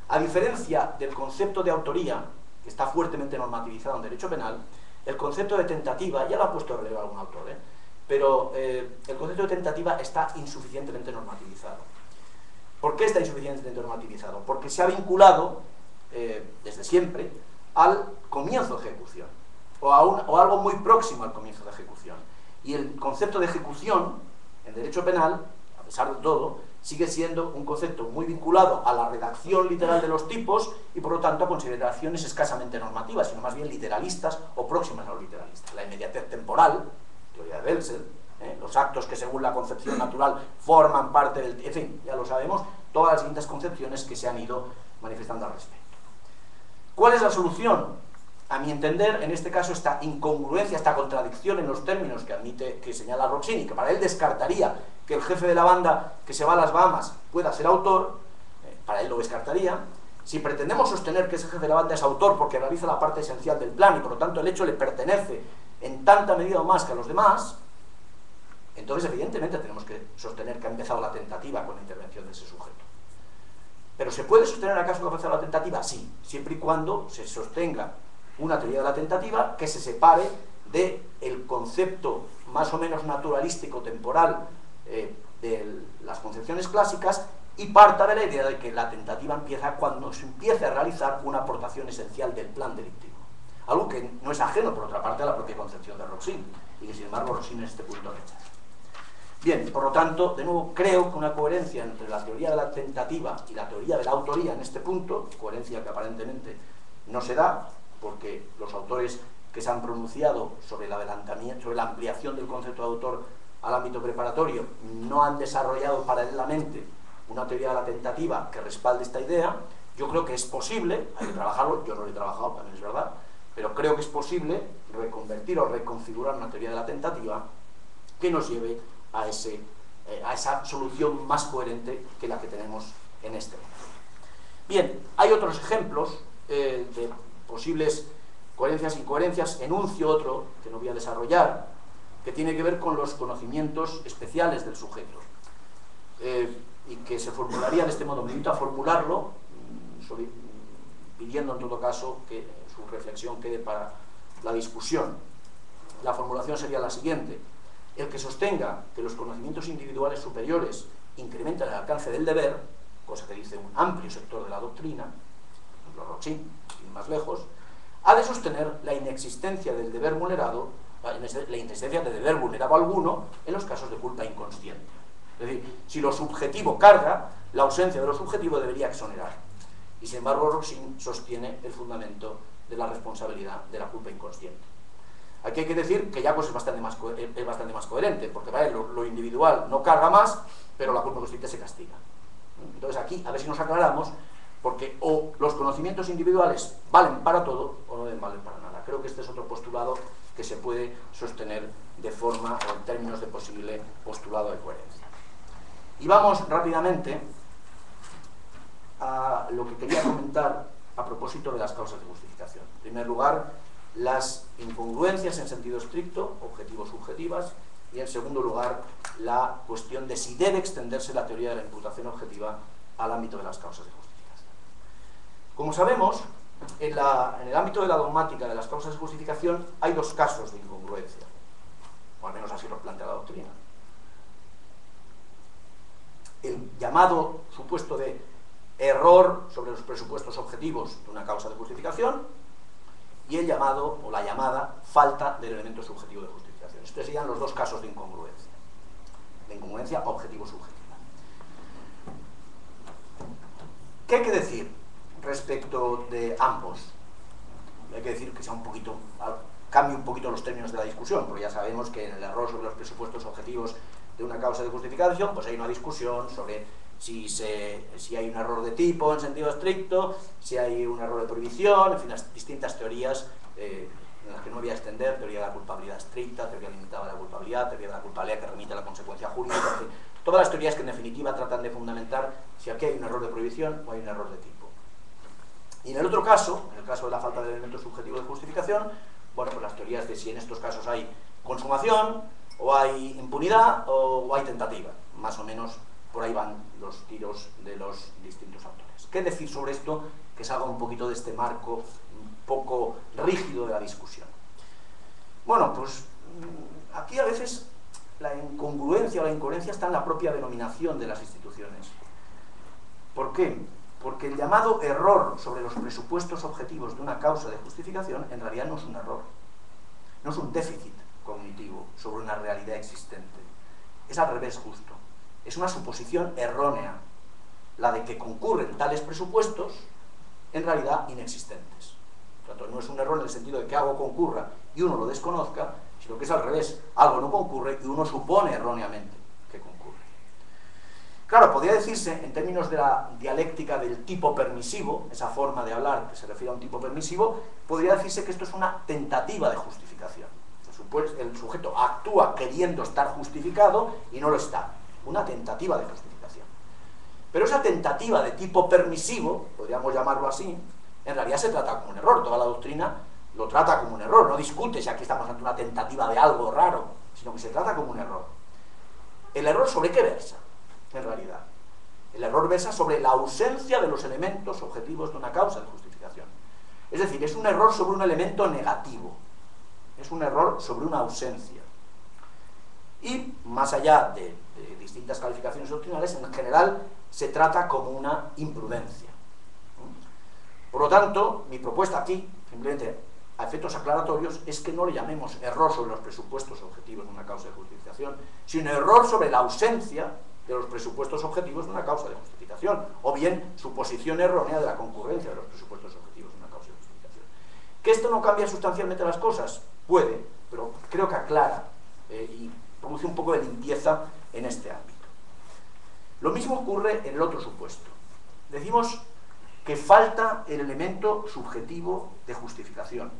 A diferencia del concepto de autoría, que está fuertemente normativizado en derecho penal, el concepto de tentativa, ya lo ha puesto de relieve algún autor, pero el concepto de tentativa está insuficientemente normativizado. ¿Por qué está insuficientemente normativizado? Porque se ha vinculado, desde siempre, al comienzo de ejecución, o algo muy próximo al comienzo de ejecución. Y el concepto de ejecución, en derecho penal, a pesar de todo, sigue siendo un concepto muy vinculado a la redacción literal de los tipos y por lo tanto a consideraciones escasamente normativas, sino más bien literalistas o próximas a lo literalistas. La inmediatez temporal, teoría de Welsel, los actos que según la concepción natural forman parte del... En fin, ya lo sabemos, todas las distintas concepciones que se han ido manifestando al respecto. ¿Cuál es la solución? A mi entender, en este caso, esta incongruencia, esta contradicción en los términos que señala Roxin, y que para él descartaría que el jefe de la banda que se va a las Bahamas pueda ser autor, para él lo descartaría. Si pretendemos sostener que ese jefe de la banda es autor porque realiza la parte esencial del plan y por lo tanto el hecho le pertenece en tanta medida o más que a los demás, entonces evidentemente tenemos que sostener que ha empezado la tentativa con la intervención de ese sujeto. ¿Pero se puede sostener acaso que ha empezado la tentativa? Sí, siempre y cuando se sostenga una teoría de la tentativa que se separe del concepto más o menos naturalístico, temporal, de las concepciones clásicas y parta de la idea de que la tentativa empieza cuando se empiece a realizar una aportación esencial del plan delictivo. Algo que no es ajeno, por otra parte, a la propia concepción de Roxin, y que sin embargo Roxin en este punto rechaza. Bien, por lo tanto, de nuevo, creo que una coherencia entre la teoría de la tentativa y la teoría de la autoría en este punto, coherencia que aparentemente no se da, porque los autores que se han pronunciado sobre el adelantamiento, sobre la ampliación del concepto de autor al ámbito preparatorio, no han desarrollado paralelamente una teoría de la tentativa que respalde esta idea. Yo creo que es posible, hay que trabajarlo, yo no lo he trabajado, también es verdad, pero creo que es posible reconvertir o reconfigurar una teoría de la tentativa que nos lleve a esa solución más coherente que la que tenemos en este momento. Bien, hay otros ejemplos de posibles coherencias e incoherencias. Enuncio otro, que no voy a desarrollar, que tiene que ver con los conocimientos especiales del sujeto, y que se formularía de este modo. Me invito a formularlo, pidiendo en todo caso que su reflexión quede para la discusión. La formulación sería la siguiente: el que sostenga que los conocimientos individuales superiores incrementan el alcance del deber, cosa que dice un amplio sector de la doctrina, por ejemplo Roxin, y más lejos, ha de sostener la inexistencia del deber vulnerado, la inexistencia de deber vulnerado alguno en los casos de culpa inconsciente. Es decir, si lo subjetivo carga, la ausencia de lo subjetivo debería exonerar. Y sin embargo Roxin sostiene el fundamento de la responsabilidad de la culpa inconsciente. Aquí hay que decir que Jacobs es bastante más coherente, porque para él lo individual no carga más, pero la culpa consciente se castiga. Entonces aquí, a ver si nos aclaramos, porque o los conocimientos individuales valen para todo o no deben valer para nada. Creo que este es otro postulado que se puede sostener de forma o en términos de posible postulado de coherencia. Y vamos rápidamente a lo que quería comentar a propósito de las causas de justificación. En primer lugar, las incongruencias en sentido estricto, objetivo-subjetivas, y en segundo lugar, la cuestión de si debe extenderse la teoría de la imputación objetiva al ámbito de las causas de justificación. Como sabemos, en el ámbito de la dogmática de las causas de justificación hay dos casos de incongruencia, o al menos así lo plantea la doctrina. El llamado supuesto de error sobre los presupuestos objetivos de una causa de justificación y el llamado o la llamada falta del elemento subjetivo de justificación. Estos serían los dos casos de incongruencia objetivo-subjetiva. ¿Qué hay que decir respecto de ambos? Hay que decir que sea cambie un poquito los términos de la discusión, porque ya sabemos que en el error sobre los presupuestos objetivos de una causa de justificación, pues hay una discusión sobre si hay un error de tipo en sentido estricto, si hay un error de prohibición, en fin, las distintas teorías en las que no voy a extender: teoría de la culpabilidad estricta, teoría limitada de la culpabilidad, teoría de la culpabilidad que remite a la consecuencia jurídica, en fin, todas las teorías que en definitiva tratan de fundamentar si aquí hay un error de prohibición o hay un error de tipo. Y en el otro caso, en el caso de la falta del elemento subjetivo de justificación, bueno, pues las teorías de si en estos casos hay consumación, o hay impunidad, o hay tentativa, más o menos por ahí van los tiros de los distintos autores. ¿Qué decir sobre esto? Que salga un poquito de este marco un poco rígido de la discusión. Bueno, pues aquí a veces la incongruencia o la incoherencia está en la propia denominación de las instituciones. ¿Por qué? Porque el llamado error sobre los presupuestos objetivos de una causa de justificación en realidad no es un error, no es un déficit cognitivo sobre una realidad existente. Es al revés justo. Es una suposición errónea, la de que concurren tales presupuestos en realidad inexistentes. Por tanto, no es un error en el sentido de que algo concurra y uno lo desconozca, sino que es al revés. Algo no concurre y uno supone erróneamente que concurre. Claro, podría decirse, en términos de la dialéctica del tipo permisivo, esa forma de hablar que se refiere a un tipo permisivo, podría decirse que esto es una tentativa de justificación. El sujeto actúa queriendo estar justificado y no lo está. Una tentativa de justificación. Pero esa tentativa de tipo permisivo, podríamos llamarlo así, en realidad se trata como un error. Toda la doctrina lo trata como un error. No discute si aquí estamos ante una tentativa de algo raro, sino que se trata como un error. ¿El error sobre qué versa, en realidad? El error versa sobre la ausencia de los elementos objetivos de una causa de justificación. Es decir, es un error sobre un elemento negativo. Es un error sobre una ausencia. Y más allá de distintas calificaciones doctrinales, en general se trata como una imprudencia. Por lo tanto, mi propuesta aquí, simplemente a efectos aclaratorios, es que no le llamemos error sobre los presupuestos objetivos de una causa de justificación, sino error sobre la ausencia de los presupuestos objetivos de una causa de justificación, o bien suposición errónea de la concurrencia de los presupuestos objetivos de una causa de justificación. ¿Que esto no cambia sustancialmente las cosas? Puede, pero creo que aclara y produce un poco de limpieza en este ámbito. Lo mismo ocurre en el otro supuesto. Decimos que falta el elemento subjetivo de justificación.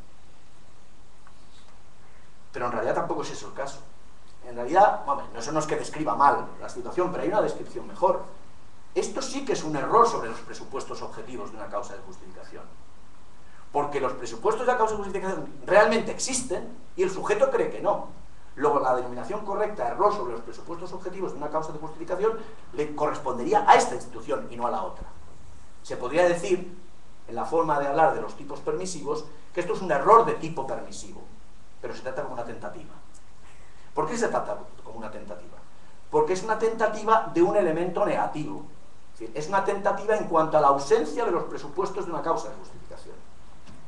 Pero en realidad tampoco es eso el caso. En realidad, bueno, eso no es que describa mal la situación, pero hay una descripción mejor. Esto sí que es un error sobre los presupuestos objetivos de una causa de justificación. Porque los presupuestos de la causa de justificación realmente existen y el sujeto cree que no. Luego, la denominación correcta, error sobre los presupuestos objetivos de una causa de justificación, le correspondería a esta institución y no a la otra. Se podría decir, en la forma de hablar de los tipos permisivos, que esto es un error de tipo permisivo, pero se trata como una tentativa. ¿Por qué se trata como una tentativa? Porque es una tentativa de un elemento negativo. Es decir, es una tentativa en cuanto a la ausencia de los presupuestos de una causa de justificación.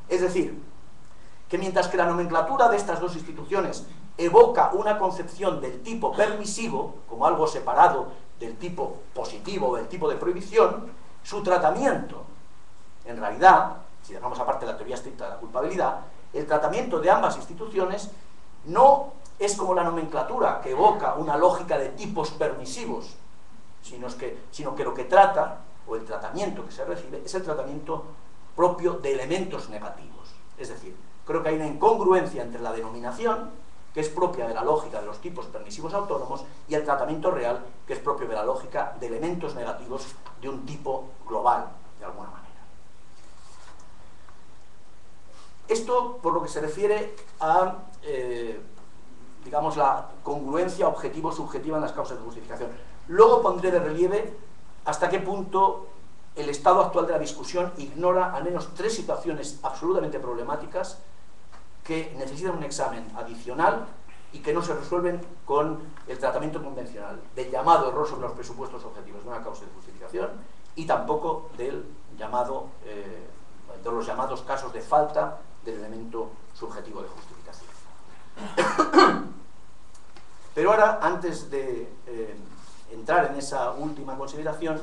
Es decir, que mientras que la nomenclatura de estas dos instituciones evoca una concepción del tipo permisivo, como algo separado del tipo positivo o del tipo de prohibición, su tratamiento, en realidad, si dejamos aparte la teoría estricta de la culpabilidad, el tratamiento de ambas instituciones no es como la nomenclatura que evoca una lógica de tipos permisivos, sino que lo que trata, o el tratamiento que se recibe, es el tratamiento propio de elementos negativos. Es decir, creo que hay una incongruencia entre la denominación, que es propia de la lógica de los tipos permisivos autónomos, y el tratamiento real, que es propio de la lógica de elementos negativos de un tipo global, de alguna manera. Esto por lo que se refiere a, digamos, la congruencia objetivo-subjetiva en las causas de justificación. Luego pondré de relieve hasta qué punto el estado actual de la discusión ignora al menos 3 situaciones absolutamente problemáticas que necesitan un examen adicional y que no se resuelven con el tratamiento convencional del llamado error sobre los presupuestos objetivos de una causa de justificación y tampoco del llamado, de los llamados casos de falta del elemento subjetivo de justificación. Pero ahora, antes de entrar en esa última consideración,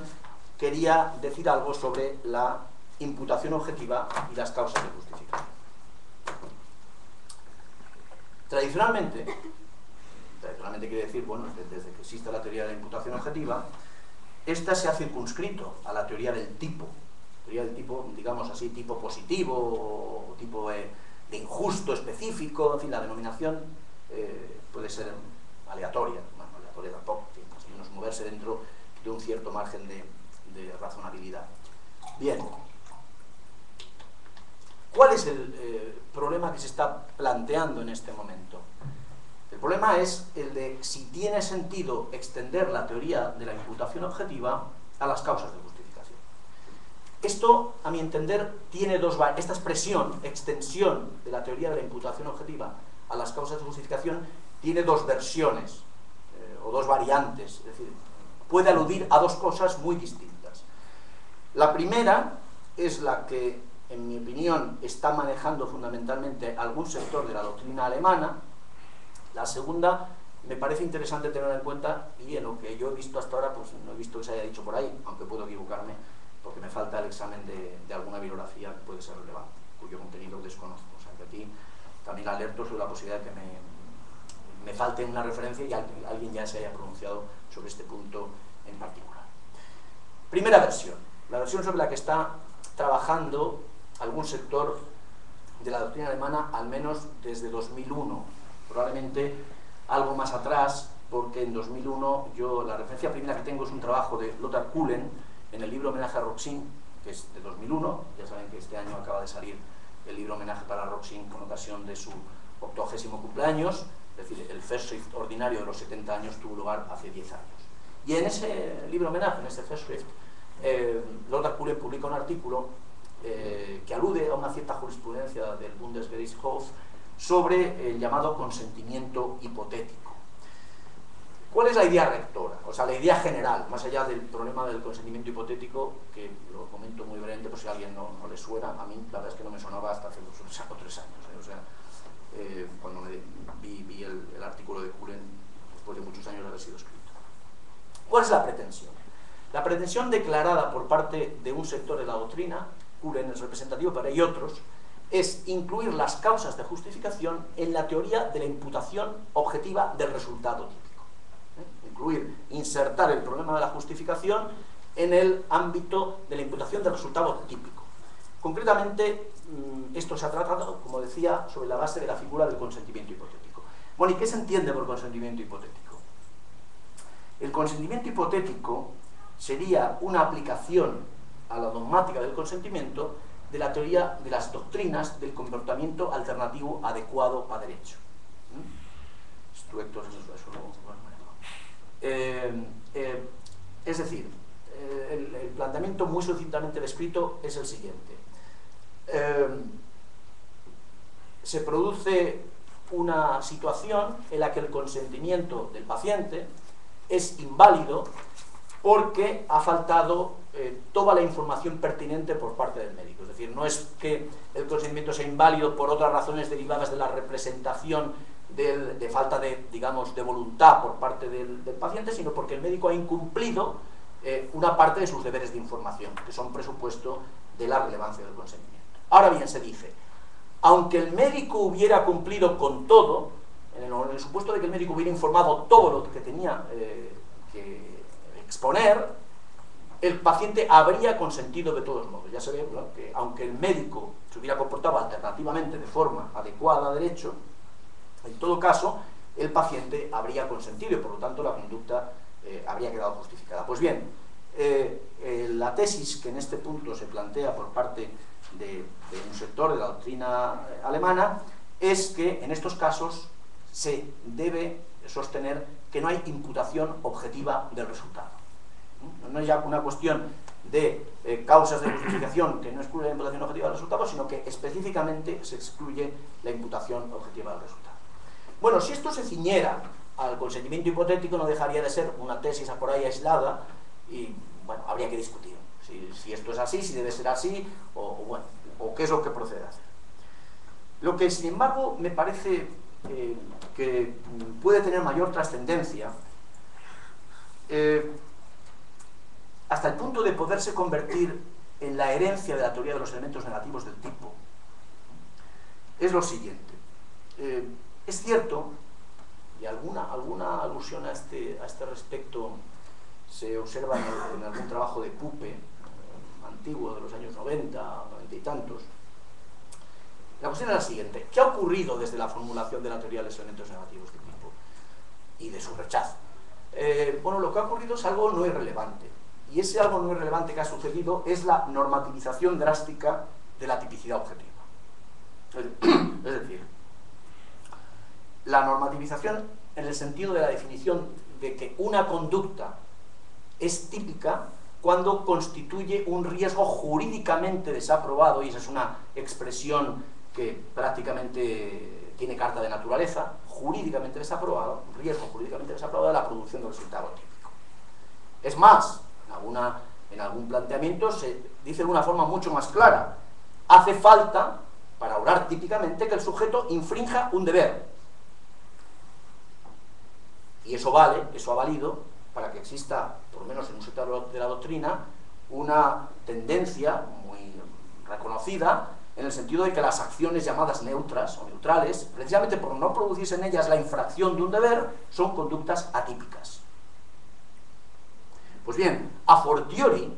quería decir algo sobre la imputación objetiva y las causas de justificación. Tradicionalmente quiere decir, bueno, desde que existe la teoría de la imputación objetiva, esta se ha circunscrito a la teoría del tipo. Teoría del tipo, digamos así, tipo positivo o tipo de injusto específico, en fin, la denominación puede ser aleatoria, bueno, aleatoria tampoco, más o menos moverse dentro de un cierto margen de razonabilidad. Bien, ¿cuál es el problema que se está planteando en este momento? El problema es el de si tiene sentido extender la teoría de la imputación objetiva a las causas de justificación. Esto, a mi entender, tiene esta expresión, extensión de la teoría de la imputación objetiva a las causas de justificación, tiene 2 versiones o 2 variantes, es decir, puede aludir a 2 cosas muy distintas. La primera es la que, en mi opinión, está manejando fundamentalmente algún sector de la doctrina alemana. La segunda me parece interesante tener en cuenta, y en lo que yo he visto hasta ahora, pues no he visto que se haya dicho por ahí, aunque puedo equivocarme, porque me falta el examen de alguna bibliografía que puede ser relevante, cuyo contenido desconozco. O sea, que aquí también alerto sobre la posibilidad de que me falte una referencia y alguien ya se haya pronunciado sobre este punto en particular. Primera versión, la versión sobre la que está trabajando algún sector de la doctrina alemana, al menos desde 2001, probablemente algo más atrás, porque en 2001 la referencia primera que tengo es un trabajo de Lothar Kuhlen en el libro Homenaje a Roxin, que es de 2001. Ya saben que este año acaba de salir el libro Homenaje para Roxin con ocasión de su 80º cumpleaños, es decir, el Festschrift ordinario de los 70 años tuvo lugar hace 10 años. Y en ese libro Homenaje, en ese Festschrift, Lothar Kuhlen publica un artículo que alude a una cierta jurisprudencia del Bundesgerichtshof sobre el llamado consentimiento hipotético. ¿Cuál es la idea rectora? O sea, la idea general, más allá del problema del consentimiento hipotético, que lo comento muy brevemente por si a alguien no le suena. A mí la verdad es que no me sonaba hasta hace 2 o 3 años, o sea, cuando vi el artículo de Cullen después de muchos años de haber sido escrito. ¿Cuál es la pretensión? La pretensión declarada por parte de un sector de la doctrina, Cullen es representativo, pero hay otros, es incluir las causas de justificación en la teoría de la imputación objetiva del resultado típico. Insertar el problema de la justificación en el ámbito de la imputación del resultado típico. Concretamente, esto se ha tratado, como decía, sobre la base de la figura del consentimiento hipotético. Bueno, ¿y qué se entiende por consentimiento hipotético? El consentimiento hipotético sería una aplicación a la dogmática del consentimiento de la teoría de las doctrinas del comportamiento alternativo adecuado a derecho. Es decir, el planteamiento muy sucintamente descrito es el siguiente. Se produce una situación en la que el consentimiento del paciente es inválido porque ha faltado toda la información pertinente por parte del médico. Es decir, no es que el consentimiento sea inválido por otras razones derivadas de la representación de falta de, digamos, de voluntad por parte del paciente, sino porque el médico ha incumplido una parte de sus deberes de información, que son presupuesto de la relevancia del consentimiento. Ahora bien, se dice, aunque el médico hubiera cumplido con todo, en el supuesto de que el médico hubiera informado todo lo que tenía que exponer, el paciente habría consentido de todos modos. Ya se ve, ¿no?, que aunque el médico se hubiera comportado alternativamente de forma adecuada a derecho, en todo caso, el paciente habría consentido y por lo tanto la conducta habría quedado justificada. Pues bien, la tesis que en este punto se plantea por parte de un sector de la doctrina alemana es que en estos casos se debe sostener que no hay imputación objetiva del resultado. No es ya una cuestión de causas de justificación que no excluye la imputación objetiva del resultado, sino que específicamente se excluye la imputación objetiva del resultado. Bueno, si esto se ciñera al consentimiento hipotético, no dejaría de ser una tesis por ahí aislada y, bueno, habría que discutir si esto es así, si debe ser así, o qué es lo que procede a hacer. Lo que, sin embargo, me parece que puede tener mayor trascendencia, hasta el punto de poderse convertir en la herencia de la teoría de los elementos negativos del tipo, es lo siguiente. Es cierto, y alguna alusión a este respecto se observa en algún trabajo de Puppe, antiguo, de los años 90, 90 y tantos. La cuestión es la siguiente: ¿qué ha ocurrido desde la formulación de la teoría de los elementos negativos de tipo y de su rechazo? Bueno, lo que ha ocurrido es algo no irrelevante, y ese algo no irrelevante que ha sucedido es la normativización drástica de la tipicidad objetiva. Es decir, la normativización en el sentido de la definición de que una conducta es típica cuando constituye un riesgo jurídicamente desaprobado, y esa es una expresión que prácticamente tiene carta de naturaleza, jurídicamente desaprobado, un riesgo jurídicamente desaprobado de la producción del resultado típico. Es más, en algún planteamiento se dice de una forma mucho más clara: hace falta, para obrar típicamente, que el sujeto infrinja un deber. Y eso vale, eso ha valido para que exista, por lo menos en un sector de la doctrina, una tendencia muy reconocida en el sentido de que las acciones llamadas neutras o neutrales, precisamente por no producirse en ellas la infracción de un deber, son conductas atípicas. Pues bien, a fortiori,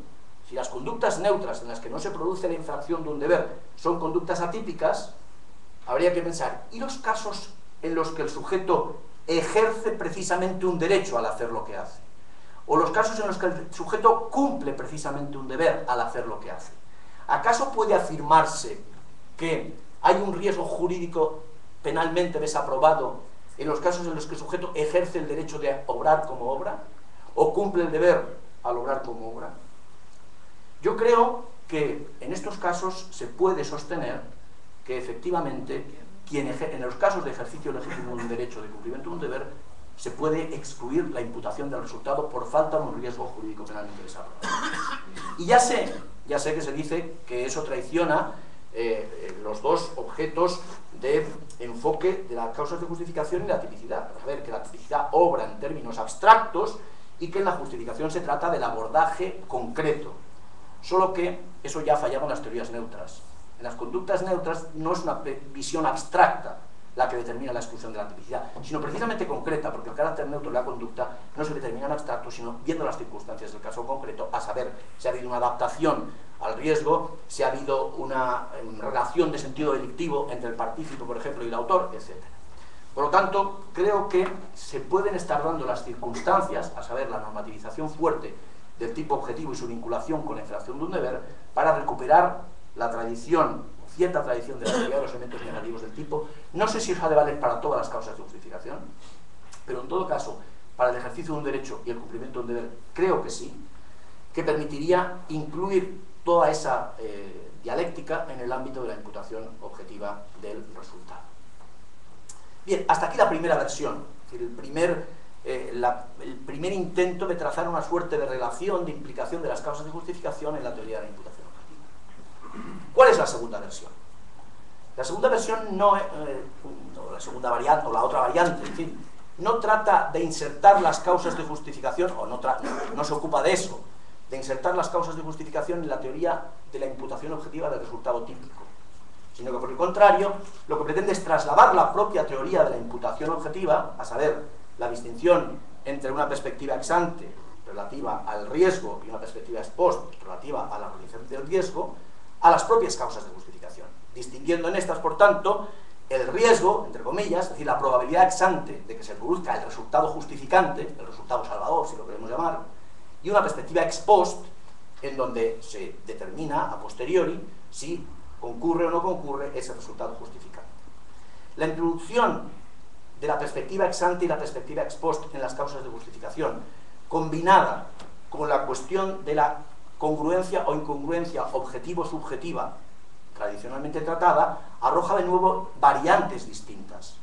si las conductas neutras en las que no se produce la infracción de un deber son conductas atípicas, habría que pensar, ¿y los casos en los que el sujeto ejerce precisamente un derecho al hacer lo que hace? ¿O los casos en los que el sujeto cumple precisamente un deber al hacer lo que hace? ¿Acaso puede afirmarse que hay un riesgo jurídico penalmente desaprobado en los casos en los que el sujeto ejerce el derecho de obrar como obra? ¿O cumple el deber al obrar como obra? Yo creo que en estos casos se puede sostener que efectivamente en los casos de ejercicio legítimo de un derecho, de cumplimiento de un deber, se puede excluir la imputación del resultado por falta de un riesgo jurídico penalmente desarrollado. Y ya sé que se dice que eso traiciona los dos objetos de enfoque de las causas de justificación y la tipicidad. A ver, que la tipicidad obra en términos abstractos y que en la justificación se trata del abordaje concreto. Solo que eso ya fallaba en las teorías neutras. En las conductas neutras no es una visión abstracta la que determina la exclusión de la tipicidad, sino precisamente concreta, porque el carácter neutro de la conducta no se determina en abstracto, sino viendo las circunstancias del caso concreto, a saber si ha habido una adaptación al riesgo, si ha habido una relación de sentido delictivo entre el partícipe, por ejemplo, y el autor, etc. Por lo tanto, creo que se pueden estar dando las circunstancias, a saber, la normativización fuerte del tipo objetivo y su vinculación con la infracción de un deber, para recuperar la tradición, cierta tradición de la teoría de los elementos negativos del tipo. No sé si eso ha de valer para todas las causas de justificación, pero en todo caso, para el ejercicio de un derecho y el cumplimiento de un deber, creo que sí, que permitiría incluir toda esa dialéctica en el ámbito de la imputación objetiva del resultado. Bien, hasta aquí la primera versión, es decir, el primer intento de trazar una suerte de relación, de implicación de las causas de justificación en la teoría de la imputación objetiva. ¿Cuál es la segunda versión? La segunda versión la segunda variante, o la otra variante, en fin, no trata de insertar las causas de justificación, o no se ocupa de eso, de insertar las causas de justificación en la teoría de la imputación objetiva del resultado típico, sino que por el contrario, lo que pretende es trasladar la propia teoría de la imputación objetiva, a saber, la distinción entre una perspectiva ex ante relativa al riesgo y una perspectiva ex post relativa a la organización del riesgo, a las propias causas de justificación, distinguiendo en estas, por tanto, el riesgo, entre comillas, es decir, la probabilidad ex ante de que se produzca el resultado justificante, el resultado salvador, si lo queremos llamar, y una perspectiva ex post, en donde se determina a posteriori si concurre o no concurre ese resultado justificante. La introducción de la perspectiva ex ante y la perspectiva ex post en las causas de justificación, combinada con la cuestión de la congruencia o incongruencia objetivo-subjetiva tradicionalmente tratada, arroja de nuevo variantes distintas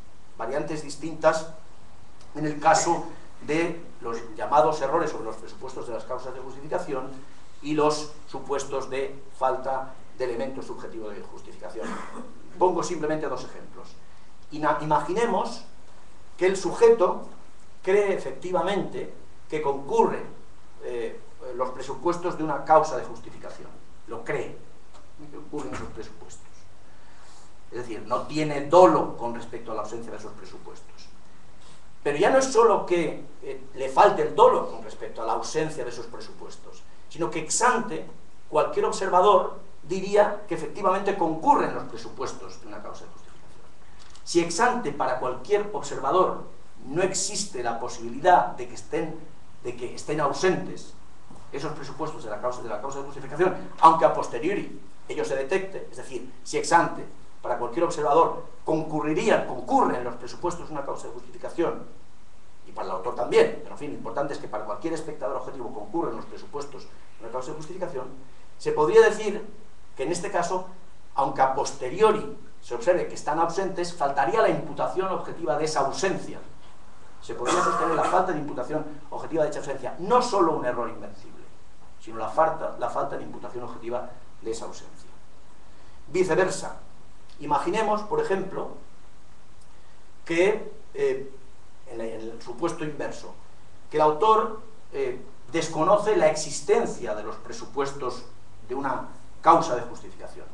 en el caso de los llamados errores sobre los presupuestos de las causas de justificación y los supuestos de falta de elementos subjetivos de justificación. Pongo simplemente dos ejemplos. Imaginemos que el sujeto cree efectivamente que concurren los presupuestos de una causa de justificación. Lo cree, que ocurren esos presupuestos. Es decir, no tiene dolo con respecto a la ausencia de esos presupuestos. Pero ya no es solo que le falte el dolo con respecto a la ausencia de esos presupuestos, sino que ex ante cualquier observador diría que efectivamente concurren los presupuestos de una causa de justificación. Si ex ante para cualquier observador no existe la posibilidad de que estén ausentes esos presupuestos de la causa de justificación, aunque a posteriori ello se detecte, es decir, si ex ante para cualquier observador concurren los presupuestos de una causa de justificación, y para el autor también, pero en fin, lo importante es que para cualquier espectador objetivo concurren los presupuestos de una causa de justificación, se podría decir que en este caso, aunque a posteriori se observe que están ausentes, faltaría la imputación objetiva de esa ausencia. Se podría sostener la falta de imputación objetiva de dicha ausencia, no solo un error invencible, sino la falta de imputación objetiva de esa ausencia. Viceversa, imaginemos, por ejemplo, que en el supuesto inverso, que el autor desconoce la existencia de los presupuestos de una causa de justificación.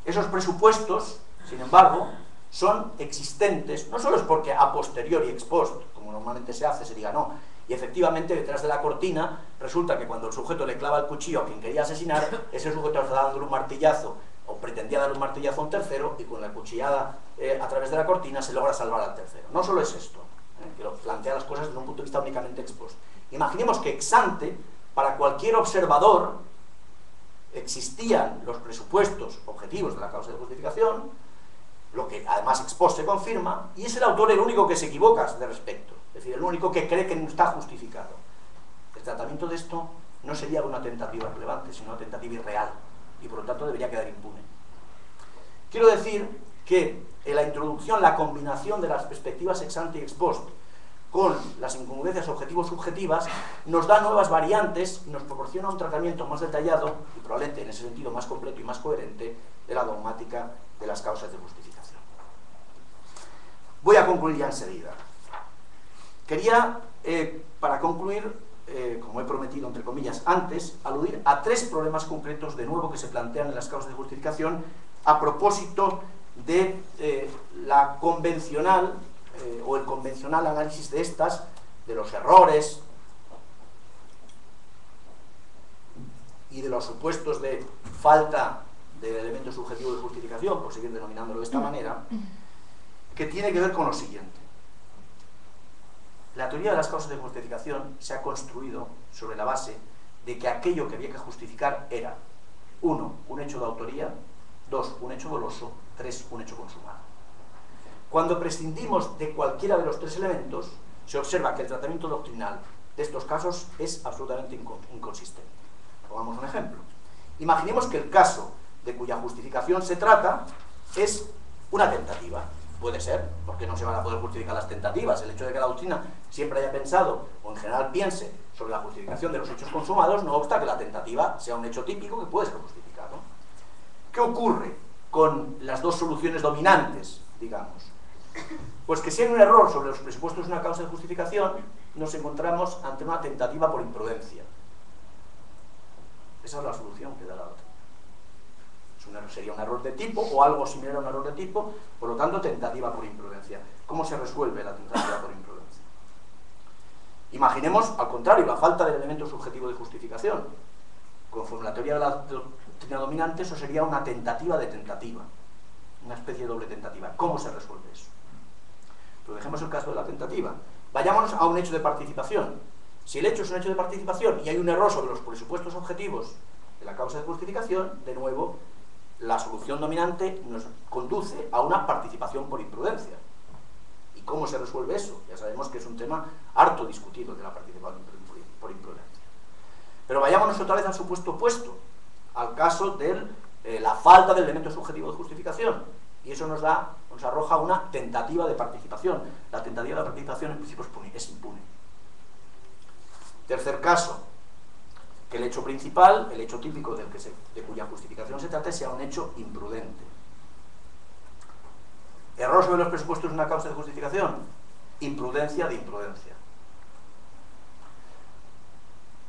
Esos presupuestos, sin embargo, son existentes, no solo es porque a posteriori ex post, como normalmente se hace, se diga no, y efectivamente detrás de la cortina resulta que cuando el sujeto le clava el cuchillo a quien quería asesinar, ese sujeto está dándole un martillazo, o pretendía darle un martillazo a un tercero, y con la cuchillada a través de la cortina se logra salvar al tercero. No solo es esto, que lo plantea las cosas desde un punto de vista únicamente ex post. Imaginemos que ex ante, para cualquier observador, existían los presupuestos objetivos de la causa de justificación, lo que además ex post se confirma, y es el autor el único que se equivoca de respecto, es decir, el único que cree que no está justificado. El tratamiento de esto no sería una tentativa relevante, sino una tentativa irreal, y por lo tanto debería quedar impune. Quiero decir que en la introducción, la combinación de las perspectivas ex ante y ex post, con las incongruencias objetivo-subjetivas, nos da nuevas variantes y nos proporciona un tratamiento más detallado y probablemente en ese sentido más completo y más coherente de la dogmática de las causas de justificación. Voy a concluir ya enseguida. Quería, para concluir, como he prometido entre comillas antes, aludir a 3 problemas concretos de nuevo que se plantean en las causas de justificación a propósito de la convencional o el convencional análisis de estas, de los errores y de los supuestos de falta del elemento subjetivo de justificación, por seguir denominándolo de esta manera, que tiene que ver con lo siguiente. La teoría de las causas de justificación se ha construido sobre la base de que aquello que había que justificar era 1. Un hecho de autoría, 2. Un hecho doloso, 3. Un hecho consumado. Cuando prescindimos de cualquiera de los 3 elementos, se observa que el tratamiento doctrinal de estos casos es absolutamente inconsistente. Pongamos un ejemplo. Imaginemos que el caso de cuya justificación se trata es una tentativa. Puede ser, porque no se van a poder justificar las tentativas. El hecho de que la doctrina siempre haya pensado, o en general piense, sobre la justificación de los hechos consumados, no obsta que la tentativa sea un hecho típico que puede ser justificado. ¿Qué ocurre con las 2 soluciones dominantes, digamos? Pues que si hay un error sobre los presupuestos de una causa de justificación, nos encontramos ante una tentativa por imprudencia. Esa es la solución que da la doctrina. Sería un error de tipo o algo similar a un error de tipo, por lo tanto tentativa por imprudencia. ¿Cómo se resuelve la tentativa por imprudencia? Imaginemos, al contrario, la falta del elemento subjetivo de justificación. Conforme la teoría de la doctrina dominante, eso sería una tentativa de tentativa, una especie de doble tentativa. ¿Cómo se resuelve eso? Pero dejemos el caso de la tentativa. Vayámonos a un hecho de participación. Si el hecho es un hecho de participación y hay un error sobre los presupuestos objetivos de la causa de justificación, de nuevo, la solución dominante nos conduce a una participación por imprudencia. ¿Y cómo se resuelve eso? Ya sabemos que es un tema harto discutido de la participación por imprudencia. Pero vayámonos otra vez al supuesto opuesto, al caso de la falta del elemento subjetivo de justificación. Y eso nos arroja una tentativa de participación. La tentativa de participación en principio es impune. Tercer caso, que el hecho principal, el hecho típico de cuya justificación se trate, sea un hecho imprudente. Error sobre los presupuestos de una causa de justificación, imprudencia de imprudencia.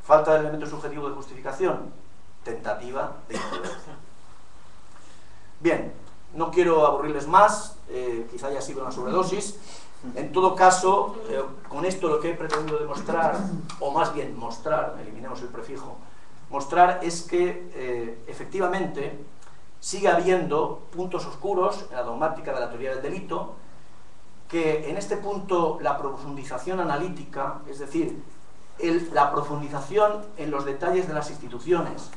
Falta de elemento subjetivo de justificación, tentativa de imprudencia. Bien, no quiero aburrirles más, quizá haya sido una sobredosis. En todo caso, con esto lo que he pretendido demostrar, o más bien mostrar, eliminemos el prefijo, mostrar es que efectivamente sigue habiendo puntos oscuros en la dogmática de la teoría del delito, que en este punto la profundización analítica, es decir, la profundización en los detalles de las instituciones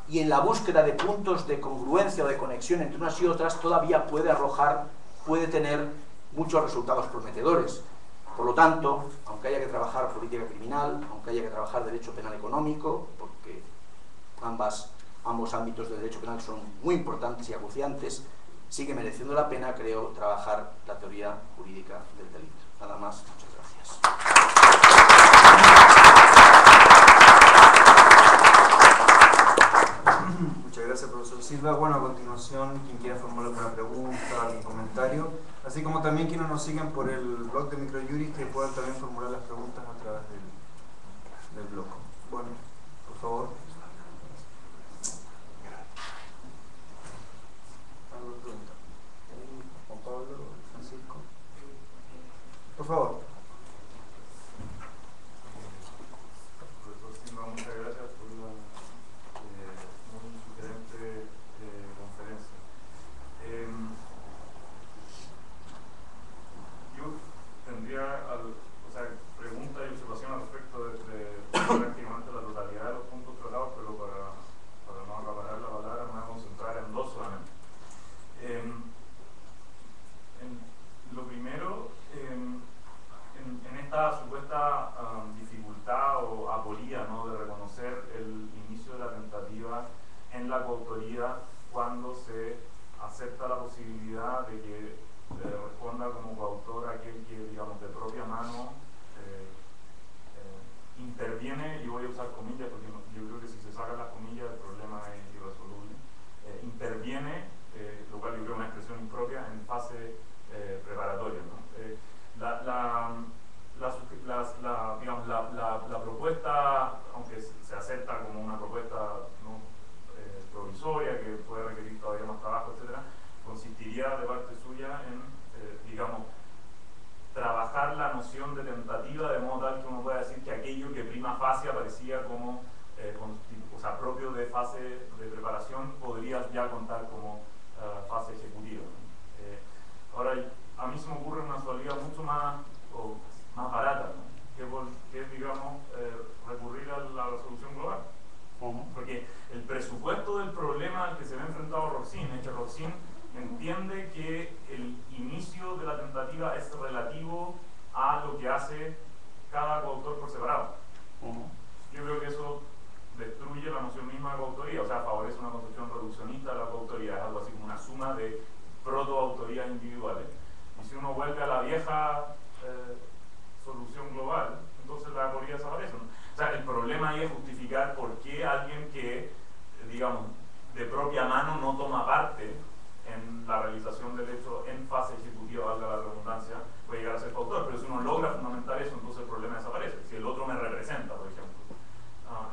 y en la búsqueda de puntos de congruencia o de conexión entre unas y otras, todavía puede tener muchos resultados prometedores. Por lo tanto, aunque haya que trabajar política criminal, aunque haya que trabajar derecho penal económico, porque ambos ámbitos del derecho penal son muy importantes y acuciantes, sigue mereciendo la pena, creo, trabajar la teoría jurídica del delito. Nada más, muchas gracias. Muchas gracias, profesor Silva. Bueno, a continuación, quien quiera formular alguna pregunta, algún comentario, así como también quienes nos siguen por el blog de Microjuris, que puedan también formular las preguntas a través del blog. Bueno, por favor. ¿Alguna pregunta? Juan Pablo, Francisco. Por favor. Profesor Silva, muchas gracias por una muy sugerente conferencia. Yo tendría pregunta y observación al respecto de prácticamente la totalidad de los puntos tratados, pero para no acaparar la palabra me voy a concentrar en 2 solamente. Lo primero, en esta supuesta dificultad o apolia, ¿no?, de reconocer el inicio de la tentativa en la coautoría cuando se acepta la posibilidad de que responda como coautor aquel que, digamos, de propia mano de tentativa, de modo tal que uno pueda decir que aquello que prima facie aparecía como o sea, propio de fase de preparación podría ya contar como fase ejecutiva. Ahora, a mí se me ocurre una salida mucho más barata, ¿no? que es, digamos, recurrir a la resolución global. Porque el presupuesto del problema al que se ve enfrentado Roxin es que Roxin entiende que el inicio de la tentativa es relativo a lo que hace cada coautor por separado. Yo creo que eso destruye la noción misma de coautoría, o sea, favorece una concepción reduccionista de la coautoría, es algo así como una suma de protoautorías individuales. Y si uno vuelve a la vieja solución global, entonces la aporía desaparece, ¿no? O sea, el problema ahí es justificar por qué alguien que, digamos, de propia mano no toma parte en la realización del hecho en fase ejecutiva, valga la redundancia, puede llegar a ser coautor, pero si uno logra fundamentar eso, entonces el problema desaparece. Si el otro me representa, por ejemplo,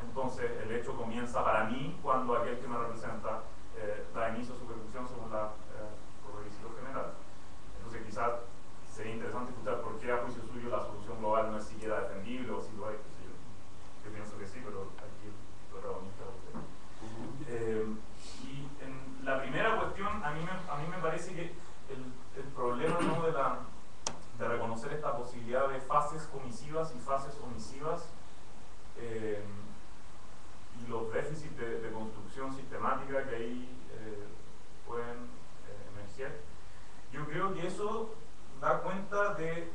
entonces el hecho comienza para mí cuando aquel que me representa da inicio a su ejecución según los requisitos generales. Entonces quizás sería interesante escuchar por qué a juicio suyo la solución global no es siquiera defendible, o si lo hay, qué sé yo. Yo pienso que sí, pero aquí el protagonista es usted. Y en la primera cuestión, a mí me parece que el problema, ¿no?, de reconocer esta posibilidad de fases comisivas y fases omisivas y los déficits de construcción sistemática que ahí pueden emerger, yo creo que eso da cuenta de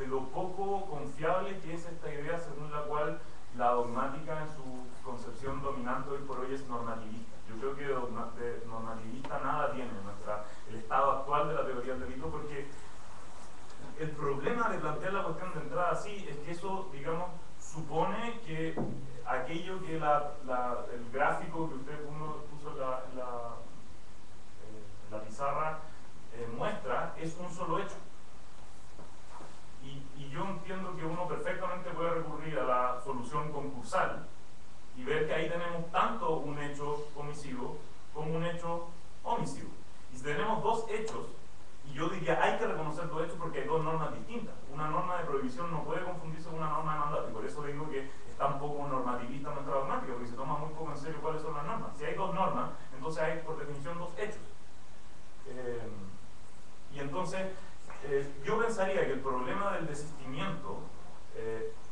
lo poco confiable que es esta idea según la cual la dogmática en su concepción dominante hoy por hoy es normativista. Yo creo que de normativista nada tiene el estado actual de la teoría del delito, porque el problema de plantear la cuestión de entrada así es que eso, digamos, supone que aquello que el gráfico que usted puso en la pizarra muestra es un solo hecho. Y yo entiendo que uno perfectamente puede recurrir a la solución concursal y ver que ahí tenemos tanto un hecho comisivo como un hecho omisivo. Y si tenemos dos hechos, y yo diría hay que reconocer dos hechos porque hay dos normas distintas. Una norma de prohibición no puede confundirse con una norma de mandato, y por eso digo que está un poco normativista nuestra dogmática, porque se toma muy poco en serio cuáles son las normas. Si hay dos normas, entonces hay por definición dos hechos. Y entonces yo pensaría que el problema del desistimiento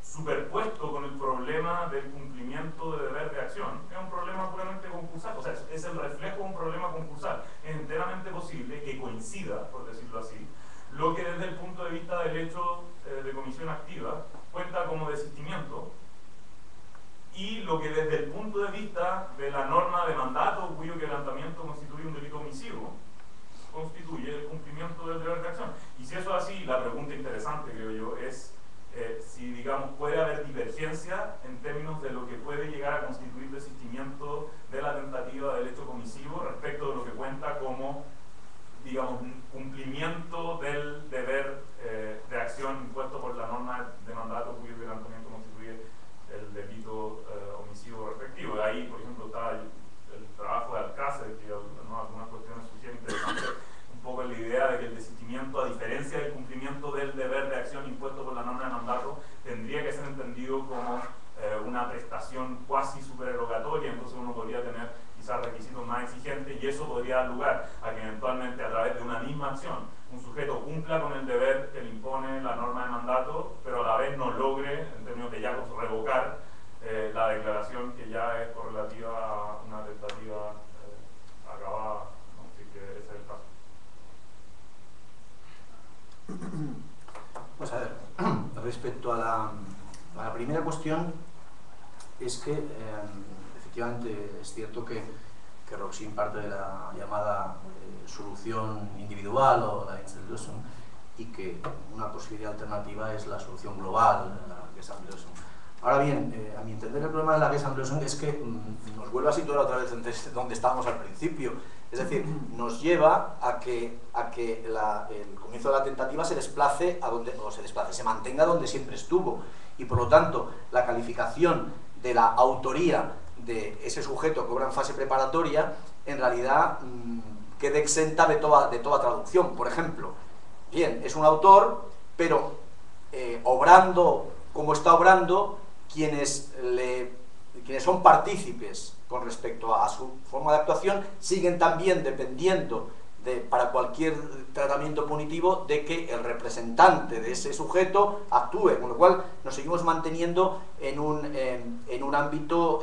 superpuesto con el problema del cumplimiento de deber de acción es un problema puramente concursal, o sea, es el reflejo de un problema concursal. Es enteramente posible que coincida, por decirlo así, lo que desde el punto de vista del hecho de comisión activa cuenta como desistimiento y lo que desde el punto de vista de la norma de mandato cuyo quebrantamiento constituye un delito omisivo constituye el cumplimiento del deber de acción. Y si eso es así, la pregunta interesante, creo yo, es si, digamos, puede haber divergencia en términos de lo que puede llegar a constituir desistimiento de la tentativa del hecho comisivo respecto de lo que cuenta como, digamos, cumplimiento del deber de acción impuesto por la norma de mandato cuyo quebrantamiento constituye el delito omisivo respectivo. De ahí, por ejemplo, está el trabajo de Alcácer, que algunas cuestiones sugieren interesantes un poco en la idea de que el desistimiento, a diferencia del cumplimiento del deber de acción impuesto por la norma de mandato, tendría que ser entendido como una prestación cuasi supererogatoria. Entonces uno podría tener quizás requisitos más exigentes, y eso podría dar lugar a que eventualmente a través de una misma acción un sujeto cumpla con el deber que le impone la norma de mandato, pero a la vez no logre, en términos de ya revocar la declaración que ya es correlativa a una tentativa acabada, ¿no? Así que ese es el caso. Pues a ver, respecto a la primera cuestión, es que efectivamente es cierto que Roxin parte de la llamada solución individual o la Einzellösung, y que una posibilidad alternativa es la solución global, la Gesamtlösung. Ahora bien, a mi entender el problema de la Gesamtlösung es que nos vuelve a situar otra vez donde estábamos al principio. Es decir, nos lleva a que el comienzo de la tentativa se desplace se mantenga donde siempre estuvo, y por lo tanto la calificación de la autoría de ese sujeto que obra en fase preparatoria en realidad quede exenta de toda traducción. Por ejemplo, bien, es un autor, pero obrando como está obrando, quienes son partícipes con respecto a su forma de actuación siguen también dependiendo para cualquier tratamiento punitivo de que el representante de ese sujeto actúe, con lo cual nos seguimos manteniendo en un ámbito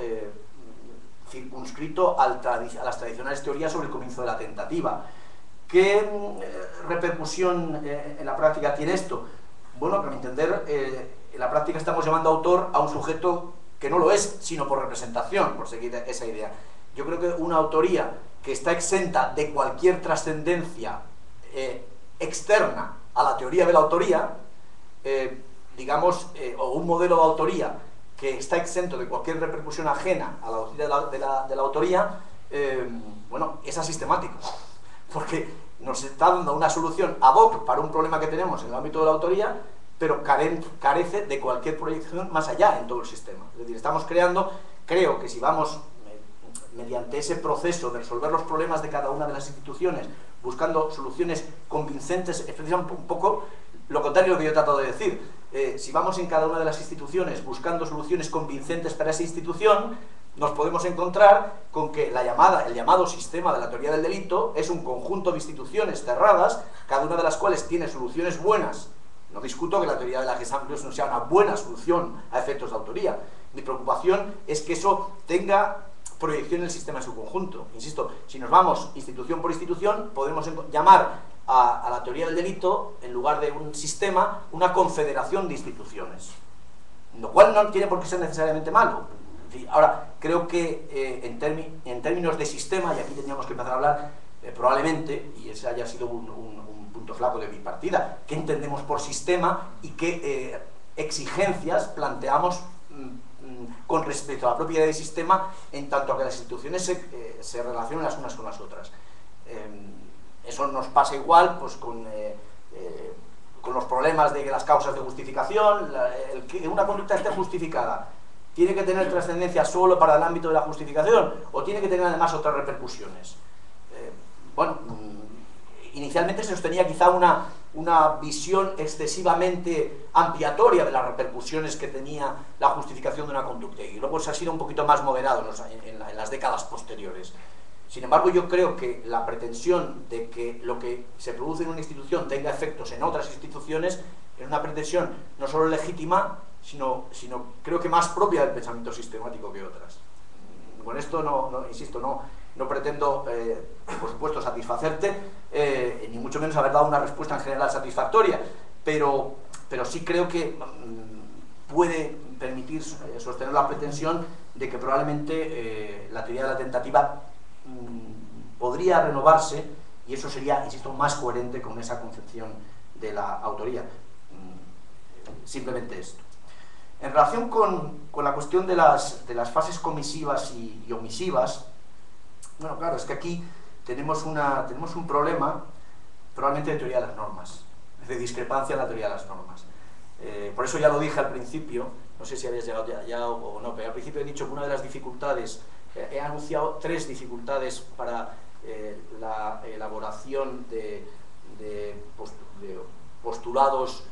circunscrito a las tradicionales teorías sobre el comienzo de la tentativa. ¿Qué repercusión en la práctica tiene esto? Bueno, a mi entender, en la práctica estamos llamando autor a un sujeto que no lo es, sino por representación, por seguir esa idea. Yo creo que una autoría que está exenta de cualquier trascendencia externa a la teoría de la autoría, digamos, o un modelo de autoría que está exento de cualquier repercusión ajena a la doctrina de la autoría, bueno, es asistemático, porque nos está dando una solución ad hoc para un problema que tenemos en el ámbito de la autoría, pero carece de cualquier proyección más allá en todo el sistema. Es decir, estamos creando, creo que si vamos mediante ese proceso de resolver los problemas de cada una de las instituciones, buscando soluciones convincentes, es precisamente un poco lo contrario de lo que yo trato de decir. Si vamos en cada una de las instituciones buscando soluciones convincentes para esa institución, nos podemos encontrar con que el llamado sistema de la teoría del delito es un conjunto de instituciones cerradas, cada una de las cuales tiene soluciones buenas. No discuto que la teoría de la Gesamtschluss no sea una buena solución a efectos de autoría. Mi preocupación es que eso tenga proyección en el sistema en su conjunto. Insisto, si nos vamos institución por institución, podemos llamar a la teoría del delito, en lugar de un sistema, una confederación de instituciones. Lo cual no tiene por qué ser necesariamente malo. Ahora, creo que en términos de sistema, y aquí tendríamos que empezar a hablar, probablemente, y ese haya sido un punto flaco de mi partida, qué entendemos por sistema y qué exigencias planteamos con respecto a la propia idea de sistema, en tanto a que las instituciones se relacionen las unas con las otras. Eso nos pasa igual pues, con los problemas de las causas de justificación. El que una conducta esté justificada, ¿tiene que tener trascendencia solo para el ámbito de la justificación o tiene que tener además otras repercusiones? Bueno, inicialmente se sostenía quizá una visión excesivamente ampliatoria de las repercusiones que tenía la justificación de una conducta, y luego se ha sido un poquito más moderado en las décadas posteriores. Sin embargo, yo creo que la pretensión de que lo que se produce en una institución tenga efectos en otras instituciones es una pretensión no solo legítima, sino creo que más propia del pensamiento sistemático que otras. Con esto, insisto, no pretendo, por supuesto, satisfacerte, ni mucho menos haber dado una respuesta en general satisfactoria, pero sí creo que puede permitir sostener la pretensión de que probablemente la teoría de la tentativa podría renovarse, y eso sería, insisto, más coherente con esa concepción de la autoría. Simplemente esto. En relación con la cuestión de las fases comisivas y omisivas, bueno, claro, es que aquí tenemos un problema probablemente de teoría de las normas, de discrepancia en la teoría de las normas. Por eso ya lo dije al principio, no sé si habías llegado ya o no, pero al principio he dicho que una de las dificultades, he anunciado 3 dificultades para la elaboración de postulados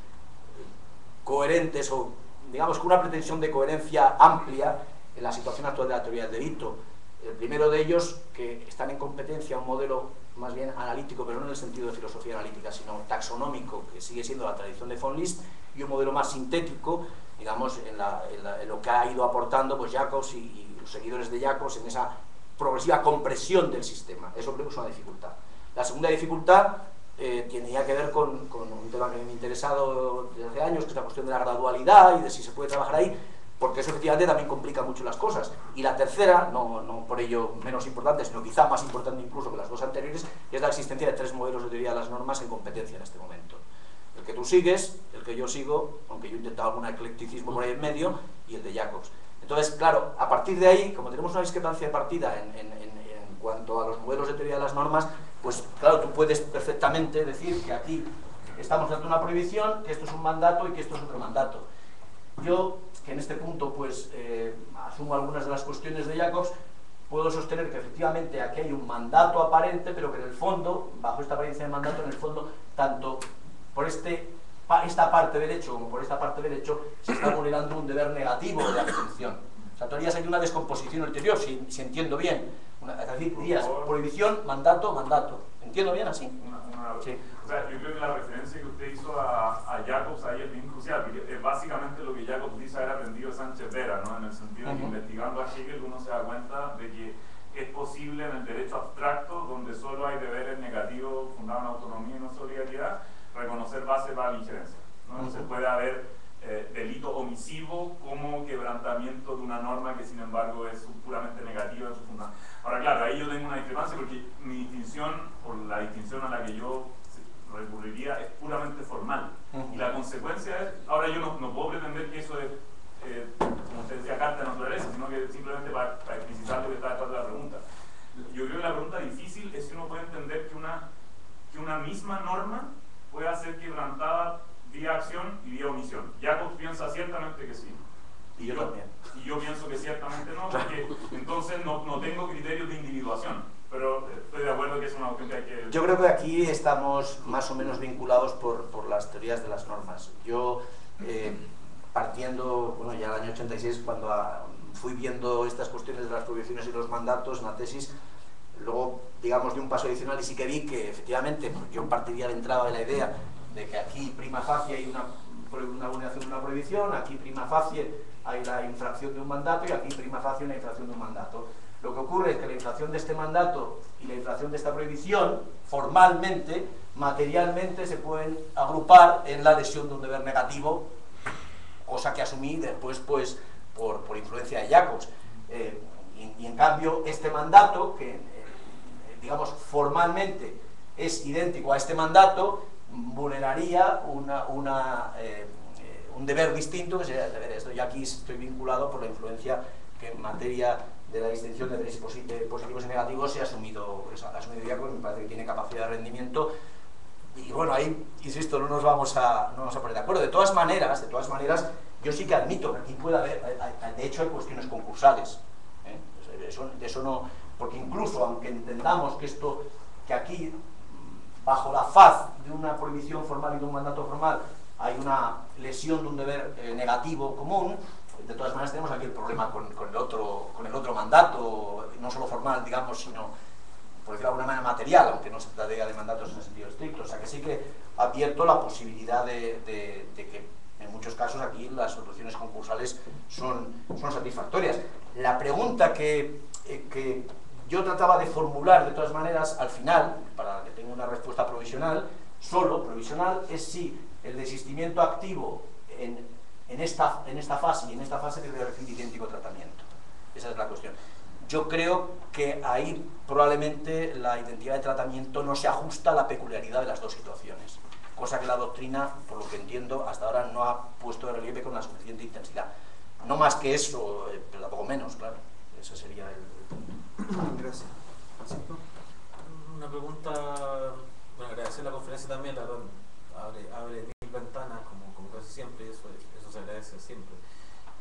coherentes, o digamos con una pretensión de coherencia amplia en la situación actual de la teoría del delito. El primero de ellos, que están en competencia un modelo más bien analítico, pero no en el sentido de filosofía analítica, sino taxonómico, que sigue siendo la tradición de von List, y un modelo más sintético, digamos, en lo que ha ido aportando pues Jacobs y los seguidores de Jacobs en esa progresiva compresión del sistema. Eso creo que es una dificultad. La segunda dificultad tenía que ver con un tema que me ha interesado desde hace años, que es la cuestión de la gradualidad y de si se puede trabajar ahí, porque eso efectivamente también complica mucho las cosas. Y la tercera, no por ello menos importante, sino quizá más importante incluso que las dos anteriores, es la existencia de 3 modelos de teoría de las normas en competencia en este momento. El que tú sigues, el que yo sigo, aunque yo he intentado algún eclecticismo por ahí en medio, y el de Jacobs. Entonces, claro, a partir de ahí, como tenemos una discrepancia de partida en cuanto a los modelos de teoría de las normas, pues claro, tú puedes perfectamente decir que aquí estamos ante una prohibición, que esto es un mandato y que esto es otro mandato. Yo, que en este punto pues asumo algunas de las cuestiones de Jacobs, puedo sostener que efectivamente aquí hay un mandato aparente, pero que en el fondo, bajo esta apariencia de mandato, en el fondo, tanto esta parte del hecho como por esta parte del hecho se está vulnerando un deber negativo de abstención. O sea, tú harías aquí una descomposición ulterior, si entiendo bien. Es decir, dirías prohibición, mandato, mandato. ¿Entiendo bien así? Sí. O sea, yo creo que la referencia que usted hizo a Jacobs ahí es bien crucial, porque básicamente lo que Jacobs dice haber aprendido de Sánchez Vera, ¿no? En el sentido de que investigando a Hegel uno se da cuenta de que es posible en el derecho abstracto, donde solo hay deberes negativos fundados en autonomía y no solidaridad, reconocer base para la injerencia, ¿no? Entonces puede haber delito omisivo como quebrantamiento de una norma que sin embargo es puramente negativa en su fundamento. Ahora claro, ahí yo tengo una discrepancia porque mi distinción, o la distinción a la que yo recurriría, es puramente formal. Y la consecuencia es, ahora yo no puedo pretender que eso es, como usted decía, carta de naturaleza, sino que simplemente para explicitar lo que está detrás de la pregunta. Yo creo que la pregunta difícil es si uno puede entender que una misma norma pueda ser quebrantada vía acción y vía omisión. Jacobs piensa ciertamente que sí. Y yo también. Y yo pienso que ciertamente no, porque entonces no tengo criterios de individuación. Pero estoy de acuerdo que es una cuestión que hay que... Yo creo que aquí estamos más o menos vinculados por las teorías de las normas. Yo, partiendo, bueno, ya el año 86, cuando fui viendo estas cuestiones de las prohibiciones y los mandatos en la tesis, luego, digamos, di un paso adicional y sí que vi que, efectivamente, pues yo partiría de entrada de la idea de que aquí prima facie hay una vulneración de una prohibición, aquí prima facie hay la infracción de un mandato y aquí prima facie una infracción de un mandato. Lo que ocurre es que la infracción de este mandato y la infracción de esta prohibición, formalmente, materialmente, se pueden agrupar en la lesión de un deber negativo, cosa que asumí después, pues, por influencia de Jacobs. Y en cambio, este mandato, que digamos formalmente es idéntico a este mandato, vulneraría un deber distinto, que sería el deber esto. Y aquí estoy vinculado por la influencia que en materia de la distinción de deberes positivos y negativos se ha asumido ya, pues me parece que tiene capacidad de rendimiento. Y bueno, ahí, insisto, no nos vamos a poner de acuerdo. De todas maneras, yo sí que admito que aquí puede haber, de hecho hay cuestiones concursales. De eso no, porque incluso aunque entendamos que aquí, bajo la faz de una prohibición formal y de un mandato formal, hay una lesión de un deber negativo común, de todas maneras tenemos aquí el problema con el otro mandato, no solo formal, digamos, sino, por decirlo de alguna manera, material, aunque no se trate de mandatos en el sentido estricto. O sea que sí que advierto la posibilidad de que en muchos casos aquí las soluciones concursales son satisfactorias. La pregunta que yo trataba de formular de todas maneras al final, para que tenga una respuesta provisional, solo provisional, es si el desistimiento activo en esta fase y en esta fase debe recibir idéntico tratamiento. Esa es la cuestión. Yo creo que ahí probablemente la identidad de tratamiento no se ajusta a la peculiaridad de las dos situaciones, cosa que la doctrina, por lo que entiendo, hasta ahora no ha puesto de relieve con la suficiente intensidad. No más que eso, pero tampoco menos, claro. Ese sería el punto. Gracias. Una pregunta, bueno, agradecer la conferencia también, la verdad, abre mil ventanas, como casi siempre, y eso se agradece siempre.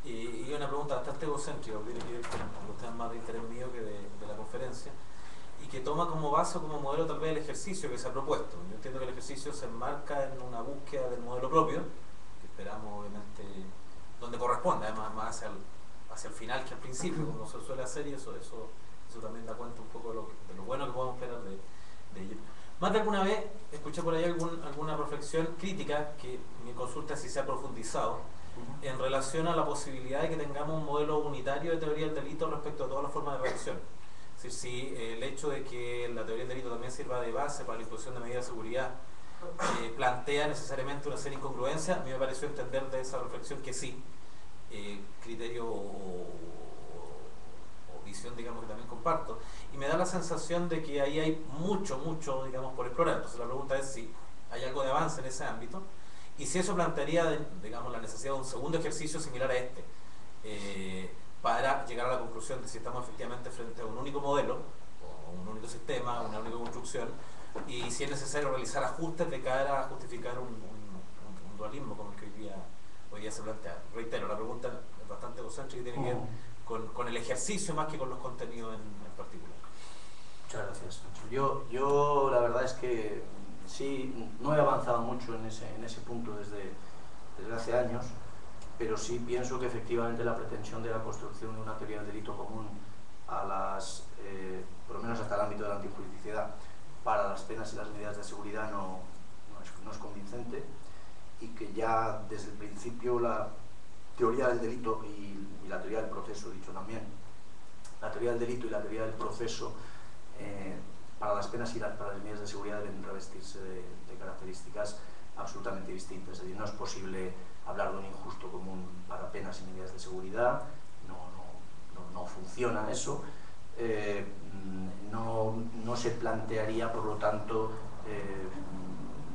Y una pregunta bastante egocéntrica, que tiene que ver con los temas más de interés mío que de la conferencia, y que toma como base o como modelo tal vez el ejercicio que se ha propuesto. Yo entiendo que el ejercicio se enmarca en una búsqueda del modelo propio, que esperamos obviamente donde corresponde, además más hacia el final que al principio, como se suele hacer, y eso también da cuenta un poco de lo bueno que podemos esperar de ello. Más de alguna vez escuché por ahí alguna reflexión crítica que mi consulta si se ha profundizado en relación a la posibilidad de que tengamos un modelo unitario de teoría del delito respecto a todas las formas de reacción. Es decir, si el hecho de que la teoría del delito también sirva de base para la imposición de medidas de seguridad plantea necesariamente una serie de incongruencias, a mí me pareció entender de esa reflexión que sí, criterio o visión, digamos, que también comparto, y me da la sensación de que ahí hay mucho, digamos, por explorar. Entonces la pregunta es si hay algo de avance en ese ámbito, y si eso plantearía, digamos, la necesidad de un segundo ejercicio similar a este, para llegar a la conclusión de si estamos efectivamente frente a un único modelo, o un único sistema, una única construcción, y si es necesario realizar ajustes de cara a justificar un dualismo como el que hoy día se plantea. Reitero, la pregunta es bastante egocéntrica y tiene que ver con el ejercicio más que con los contenidos en particular. Muchas gracias. Yo la verdad es que Sí, no he avanzado mucho en ese punto desde hace años, pero sí pienso que efectivamente la pretensión de la construcción de una teoría del delito común a las, por lo menos hasta el ámbito de la antijuridicidad, para las penas y las medidas de seguridad no es convincente, y que ya desde el principio la teoría del delito y la teoría del proceso, dicho también, la teoría del delito y la teoría del proceso para las penas y para las medidas de seguridad deben revestirse de características absolutamente distintas. Es decir, no es posible hablar de un injusto común para penas y medidas de seguridad, no funciona eso. No se plantearía, por lo tanto,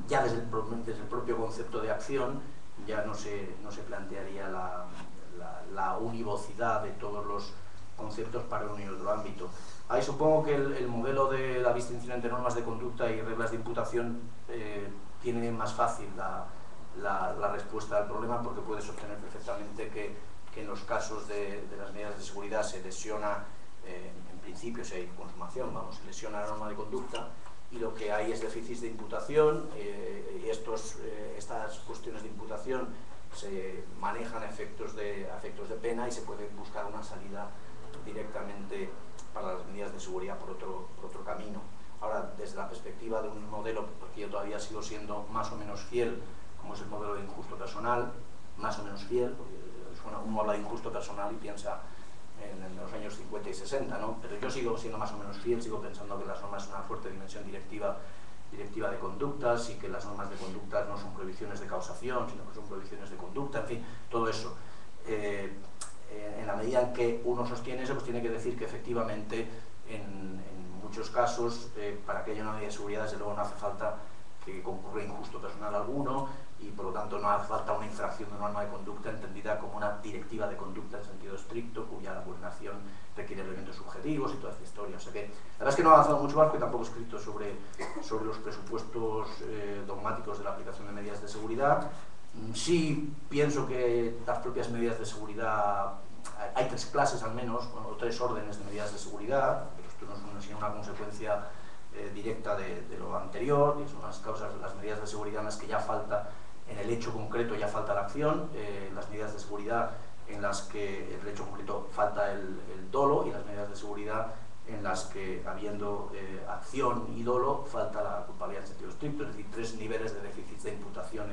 ya desde el propio concepto de acción, ya no se plantearía la univocidad de todos los conceptos para uno y otro ámbito. Ahí supongo que el modelo de la distinción entre normas de conducta y reglas de imputación tiene más fácil la respuesta al problema, porque puede sostener perfectamente que en los casos de las medidas de seguridad se lesiona, en principio si hay consumación, se lesiona la norma de conducta, y lo que hay es déficit de imputación, y estas cuestiones de imputación se manejan a efectos de pena y se puede buscar una salida directamente para las medidas de seguridad por otro camino. Ahora, desde la perspectiva de un modelo, porque yo todavía sigo siendo más o menos fiel, como es el modelo de injusto personal, más o menos fiel, porque uno habla de injusto personal y piensa en los años 50 y 60, ¿no? Pero yo sigo siendo más o menos fiel, sigo pensando que las normas son una fuerte dimensión directiva de conductas, y que las normas de conductas no son prohibiciones de causación, sino que son prohibiciones de conducta, en fin, todo eso. En la medida en que uno sostiene eso, pues tiene que decir que efectivamente en muchos casos, para que haya una medida de seguridad, desde luego no hace falta que concurra injusto personal alguno, y por lo tanto no hace falta una infracción de norma de conducta entendida como una directiva de conducta en sentido estricto, cuya vulneración requiere elementos subjetivos y toda esta historia. O sea que la verdad es que no he avanzado mucho más, porque tampoco he escrito sobre los presupuestos dogmáticos de la aplicación de medidas de seguridad. Sí pienso que las propias medidas de seguridad, hay tres clases al menos, o tres órdenes de medidas de seguridad, pero esto no es una consecuencia directa de lo anterior, que son las causas de las medidas de seguridad en las que ya falta, en el hecho concreto ya falta la acción, las medidas de seguridad en las que en el hecho concreto falta el dolo, y las medidas de seguridad en las que, habiendo acción y dolo, falta la culpabilidad en sentido estricto. Es decir, tres niveles de déficit de imputación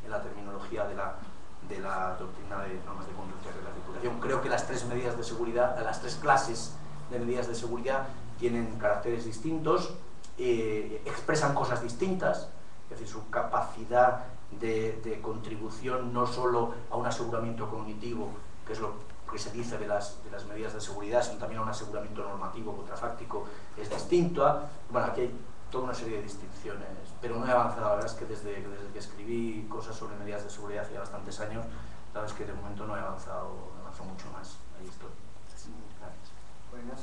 en la terminología de la doctrina de normas de conducta y reglas de imputación. Creo que las tres medidas de seguridad, las tres clases de medidas de seguridad tienen caracteres distintos, expresan cosas distintas, es decir, su capacidad de contribución no solo a un aseguramiento cognitivo, que es lo que se dice de las medidas de seguridad, sino también a un aseguramiento normativo contrafáctico, es distinta. Bueno, aquí hay toda una serie de distinciones, pero no he avanzado. La verdad es que desde que escribí cosas sobre medidas de seguridad hace bastantes años, la verdad es que de momento no he avanzado mucho más. Ahí estoy. Bueno,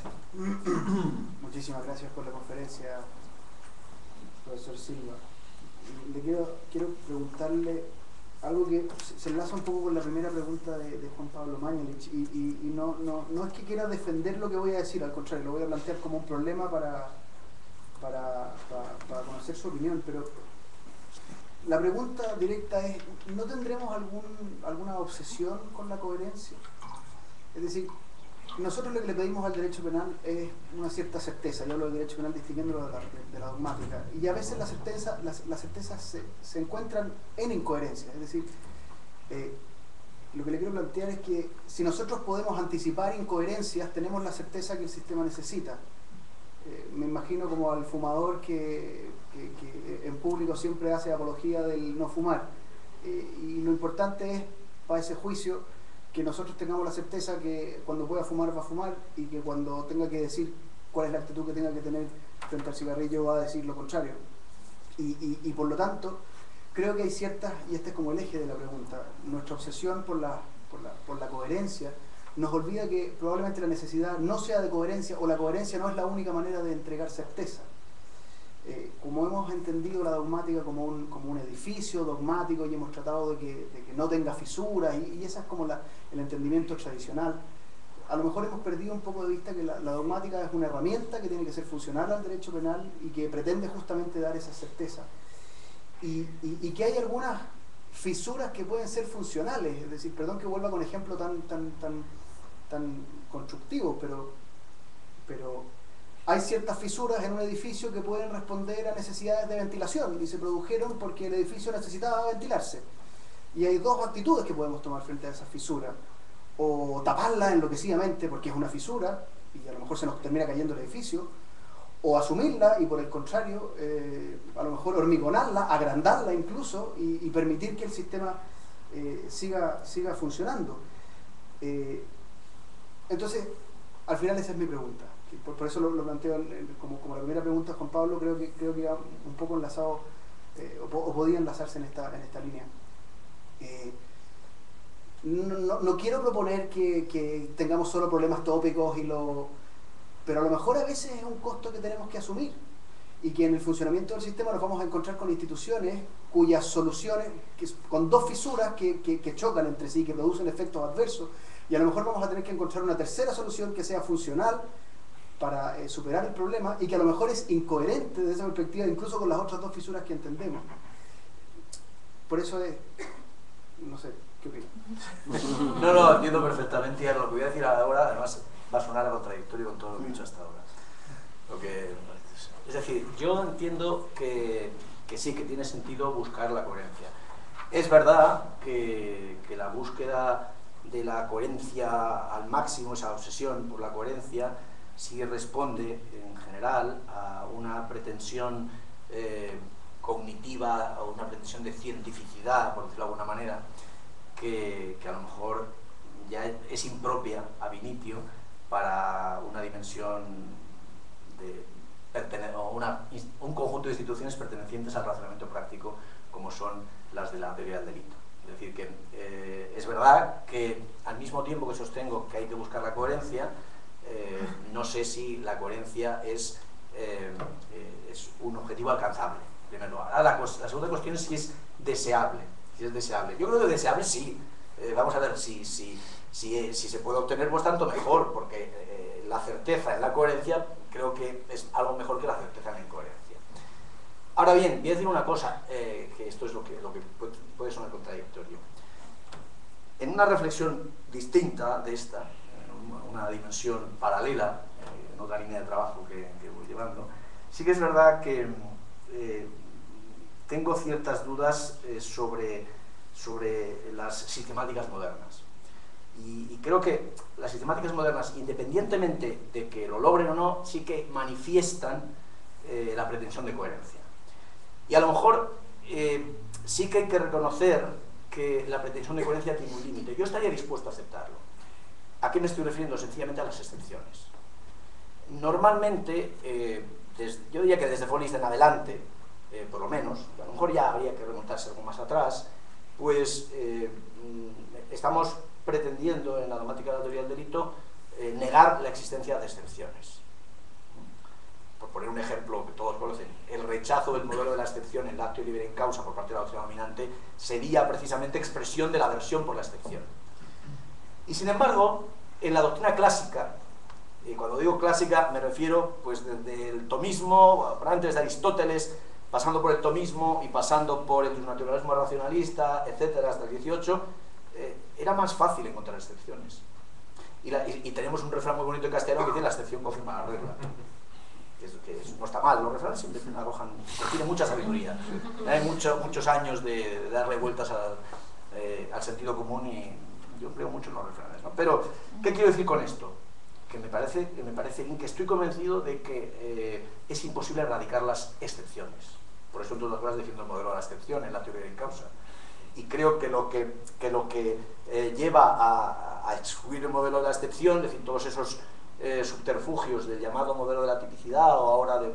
muchísimas gracias por la conferencia, profesor Silva. Le quiero preguntarle algo que se enlaza un poco con la primera pregunta de Juan Pablo Mañalich, y no es que quiera defender lo que voy a decir, al contrario, lo voy a plantear como un problema para conocer su opinión, pero la pregunta directa es: ¿no tendremos alguna obsesión con la coherencia? Es decir, nosotros lo que le pedimos al derecho penal es una cierta certeza. Yo hablo del derecho penal distinguiéndolo de la dogmática, y a veces las certezas se encuentran en incoherencia. Es decir, lo que le quiero plantear es que si nosotros podemos anticipar incoherencias, tenemos la certeza que el sistema necesita. Me imagino como al fumador que en público siempre hace apología del no fumar, y lo importante es, para ese juicio, que nosotros tengamos la certeza que cuando pueda fumar va a fumar, y que cuando tenga que decir cuál es la actitud que tenga que tener frente al cigarrillo va a decir lo contrario. Y por lo tanto, creo que hay ciertas, y este es como el eje de la pregunta, nuestra obsesión por la coherencia nos olvida que probablemente la necesidad no sea de coherencia, o la coherencia no es la única manera de entregar certeza. Como hemos entendido la dogmática como un edificio dogmático, y hemos tratado de que no tenga fisuras, y ese es como el entendimiento tradicional, a lo mejor hemos perdido un poco de vista que la dogmática es una herramienta que tiene que ser funcional al derecho penal y que pretende justamente dar esa certeza. y que hay algunas fisuras que pueden ser funcionales. Es decir, perdón que vuelva con ejemplos tan constructivos, pero hay ciertas fisuras en un edificio que pueden responder a necesidades de ventilación y se produjeron porque el edificio necesitaba ventilarse. Y hay dos actitudes que podemos tomar frente a esas fisuras: o taparla enloquecidamente porque es una fisura y a lo mejor se nos termina cayendo el edificio, o asumirla y por el contrario a lo mejor hormigonarla, agrandarla incluso y permitir que el sistema siga funcionando. Entonces, al final esa es mi pregunta. Por eso lo planteo como la primera pregunta, Juan Pablo, creo que iba un poco enlazado o podía enlazarse en esta línea. No quiero proponer que tengamos solo problemas tópicos pero a lo mejor a veces es un costo que tenemos que asumir y que en el funcionamiento del sistema nos vamos a encontrar con instituciones cuyas soluciones, con dos fisuras que chocan entre sí, que producen efectos adversos, y a lo mejor vamos a tener que encontrar una tercera solución que sea funcional para superar el problema y que a lo mejor es incoherente desde esa perspectiva incluso con las otras dos fisuras que entendemos. Por eso no sé, ¿qué opinas? No, entiendo perfectamente, y lo que voy a decir ahora además va a sonar a contradictorio con todo lo que he dicho hasta ahora. Es decir, yo entiendo que sí, que tiene sentido buscar la coherencia. Es verdad que la búsqueda de la coherencia al máximo, esa obsesión por la coherencia, sí responde en general a una pretensión cognitiva o una pretensión de cientificidad, por decirlo de alguna manera, que a lo mejor ya es impropia ab initio para una dimensión o un conjunto de instituciones pertenecientes al razonamiento práctico como son las de la teoría del delito. Es decir, que es verdad que al mismo tiempo que sostengo que hay que buscar la coherencia, no sé si la coherencia es un objetivo alcanzable, en primer lugar. Ahora, la segunda cuestión es si es deseable. Yo creo que deseable sí. Vamos a ver si se puede obtener, pues tanto mejor, porque la certeza en la coherencia creo que es algo mejor que la certeza en la incoherencia. Ahora bien, voy a decir una cosa, que esto es lo que puede sonar contradictorio. En una reflexión distinta de esta, en una dimensión paralela, en otra línea de trabajo que voy llevando, sí que es verdad que tengo ciertas dudas sobre las sistemáticas modernas. Y creo que las sistemáticas modernas, independientemente de que lo logren o no, sí que manifiestan la pretensión de coherencia. Y a lo mejor sí que hay que reconocer que la pretensión de coherencia tiene un límite. Yo estaría dispuesto a aceptarlo. ¿A qué me estoy refiriendo? Sencillamente a las excepciones. Normalmente, yo diría que desde von List en adelante, por lo menos, a lo mejor ya habría que remontarse algo más atrás, pues estamos pretendiendo en la dogmática de la teoría del delito negar la existencia de excepciones. Por poner un ejemplo que todos conocen, el rechazo del modelo de la excepción en l'actio libere in causa por parte de la doctrina dominante sería precisamente expresión de la aversión por la excepción. Y sin embargo, en la doctrina clásica, y cuando digo clásica me refiero pues desde el tomismo, antes de Aristóteles, pasando por el tomismo y pasando por el naturalismo racionalista, etcétera, hasta el 18, era más fácil encontrar excepciones. Y tenemos un refrán muy bonito en castellano que dice: la excepción confirma la regla. Que no está mal, los refranes siempre arrojan, tiene mucha sabiduría. Hay muchos años de darle vueltas al sentido común, y yo creo mucho en los refranes, ¿no? Pero, ¿qué quiero decir con esto? Que me parece bien, que estoy convencido de que es imposible erradicar las excepciones. Por eso, en todas las cosas, defiendo el modelo de la excepción en la teoría de causa. Y creo que lo que lleva a excluir el modelo de la excepción, es decir, todos esos subterfugios del llamado modelo de la tipicidad, o ahora de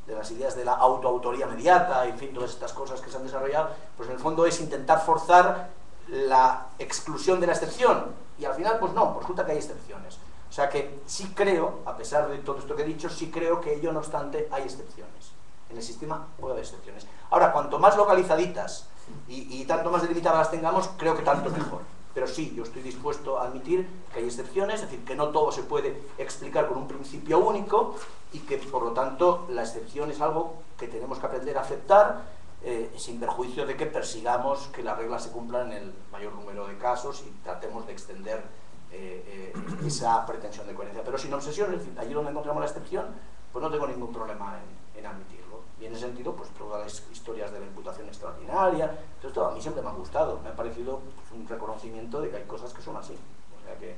las ideas de la autoautoría mediata, en fin, todas estas cosas que se han desarrollado, pues en el fondo es intentar forzar la exclusión de la excepción, y al final pues no, resulta que hay excepciones. O sea que sí creo, a pesar de todo esto que he dicho, sí creo que ello no obstante hay excepciones. En el sistema puede haber excepciones. Ahora, cuanto más localizaditas y tanto más delimitadas las tengamos, creo que tanto mejor. Pero sí, yo estoy dispuesto a admitir que hay excepciones, es decir, que no todo se puede explicar con un principio único, y que por lo tanto la excepción es algo que tenemos que aprender a aceptar, sin perjuicio de que persigamos que las reglas se cumplan en el mayor número de casos y tratemos de extender esa pretensión de coherencia. Pero sin obsesión, es decir, allí donde encontramos la excepción, pues no tengo ningún problema en admitirlo. Y en ese sentido, pues todas las historias de la imputación extraordinaria, todo esto a mí siempre me ha gustado, me ha parecido pues, un reconocimiento de que hay cosas que son así. O sea que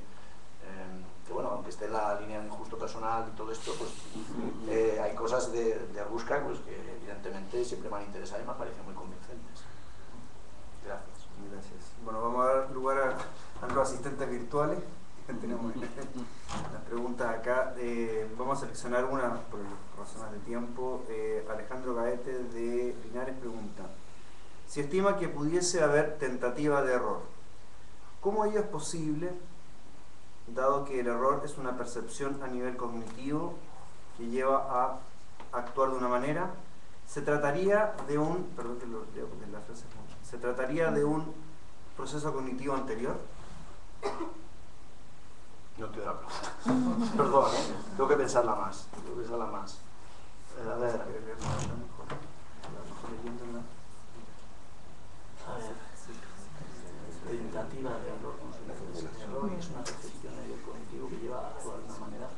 bueno, aunque esté en la línea de injusto personal y todo esto, pues hay cosas de Rusca pues, que evidentemente siempre me han interesado y me han parecido muy convincentes. Gracias. Gracias. Bueno, vamos a dar lugar a los asistentes virtuales. Tenemos las preguntas acá. Vamos a seleccionar una por razones de tiempo. Alejandro Gaete de Linares pregunta: si estima que pudiese haber tentativa de error, ¿cómo ello es posible, dado que el error es una percepción a nivel cognitivo que lleva a actuar de una manera? ¿Se trataría de un, perdón que lo leo porque la frase es ¿se trataría de un proceso cognitivo anterior? No te doy la pregunta. Perdón, tengo que pensarla más. A ver. Tentativa de error. Error es una percepción cognitivo que lleva a actuar de una manera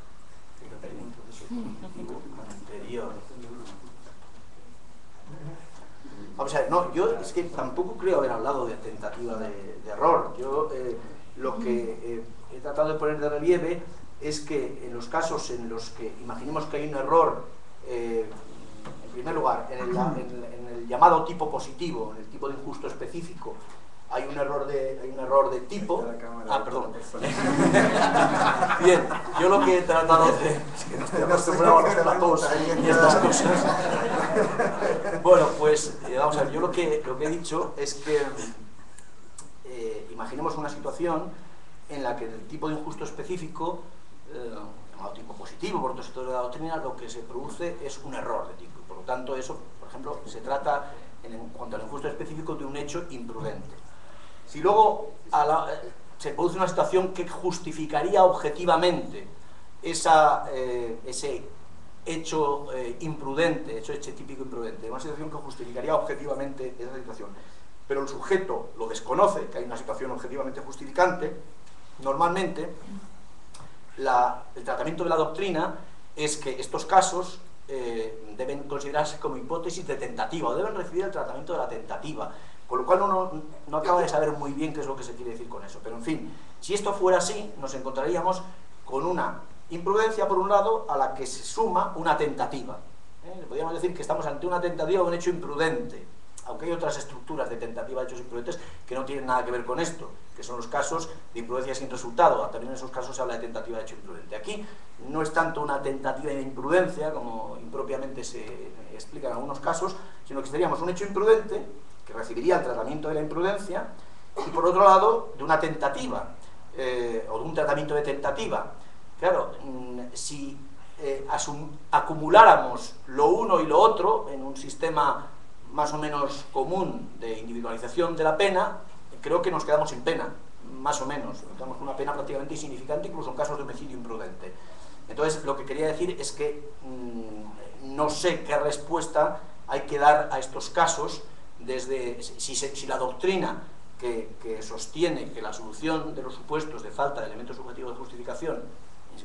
que trataría un proceso cognitivo anterior. Vamos a ver, no, yo es que tampoco creo haber hablado de tentativa de error. Yo lo que he tratado de poner de relieve es que en los casos en los que imaginemos que hay un error, en primer lugar, en el llamado tipo positivo, en el tipo de injusto específico, hay un error de tipo. Ah, perdón. Bien, yo lo que he tratado de... Es que no estoy acostumbrado a los platos y estas cosas. Bueno, pues vamos a ver, yo lo que he dicho es que imaginemos una situación en la que en el tipo de injusto específico, llamado tipo positivo por otros sectores de la doctrina, lo que se produce es un error de tipo. Por lo tanto, eso, por ejemplo, se trata, en cuanto al injusto específico, de un hecho imprudente. Si luego se produce una situación que justificaría objetivamente ese hecho imprudente, ese típico imprudente, una situación que justificaría objetivamente esa situación, pero el sujeto lo desconoce, que hay una situación objetivamente justificante, normalmente el tratamiento de la doctrina es que estos casos deben considerarse como hipótesis de tentativa, o deben recibir el tratamiento de la tentativa, con lo cual uno no acaba de saber muy bien qué es lo que se quiere decir con eso. Pero en fin, si esto fuera así, nos encontraríamos con una imprudencia, por un lado, a la que se suma una tentativa. Podríamos decir que estamos ante una tentativa de un hecho imprudente, aunque hay otras estructuras de tentativa de hechos imprudentes que no tienen nada que ver con esto, que son los casos de imprudencia sin resultado. También en esos casos se habla de tentativa de hecho imprudente. Aquí no es tanto una tentativa de imprudencia, como impropiamente se explica en algunos casos, sino que seríamos un hecho imprudente que recibiría el tratamiento de la imprudencia, y por otro lado, de una tentativa, o de un tratamiento de tentativa. Claro, si acumuláramos lo uno y lo otro en un sistema más o menos común de individualización de la pena, creo que nos quedamos sin pena, más o menos. Nos quedamos con una pena prácticamente insignificante, incluso en casos de homicidio imprudente. Entonces, lo que quería decir es que no sé qué respuesta hay que dar a estos casos, desde si la doctrina que sostiene que la solución de los supuestos de falta de elementos subjetivos de justificación,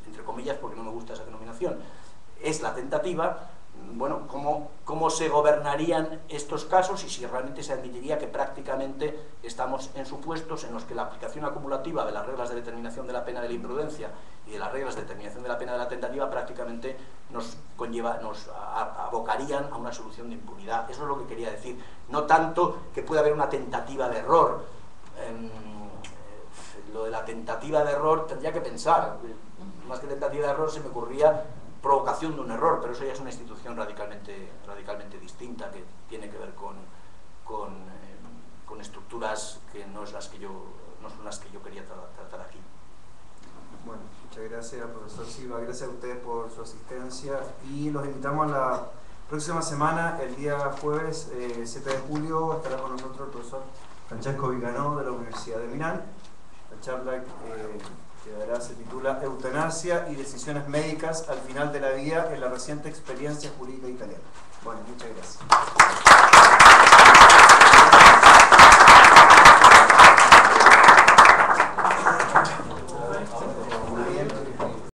entre comillas porque no me gusta esa denominación, es la tentativa, bueno, ¿cómo se gobernarían estos casos y si realmente se admitiría que prácticamente estamos en supuestos en los que la aplicación acumulativa de las reglas de determinación de la pena de la imprudencia y de las reglas de determinación de la pena de la tentativa prácticamente nos abocarían a una solución de impunidad? Eso es lo que quería decir. No tanto que pueda haber una tentativa de error. Lo de la tentativa de error tendría que pensar. Más que tentativa de error se me ocurría provocación de un error, pero eso ya es una institución radicalmente distinta, que tiene que ver con estructuras que no son las que yo quería tratar aquí. Bueno, muchas gracias, profesor Silva. Gracias a ustedes por su asistencia y los invitamos a la próxima semana, el día jueves 7 de julio, estará con nosotros el profesor Francesco Viganò de la Universidad de Milán. La charla que dará se titula Eutanasia y decisiones médicas al final de la vida en la reciente experiencia jurídica italiana. Bueno, muchas gracias.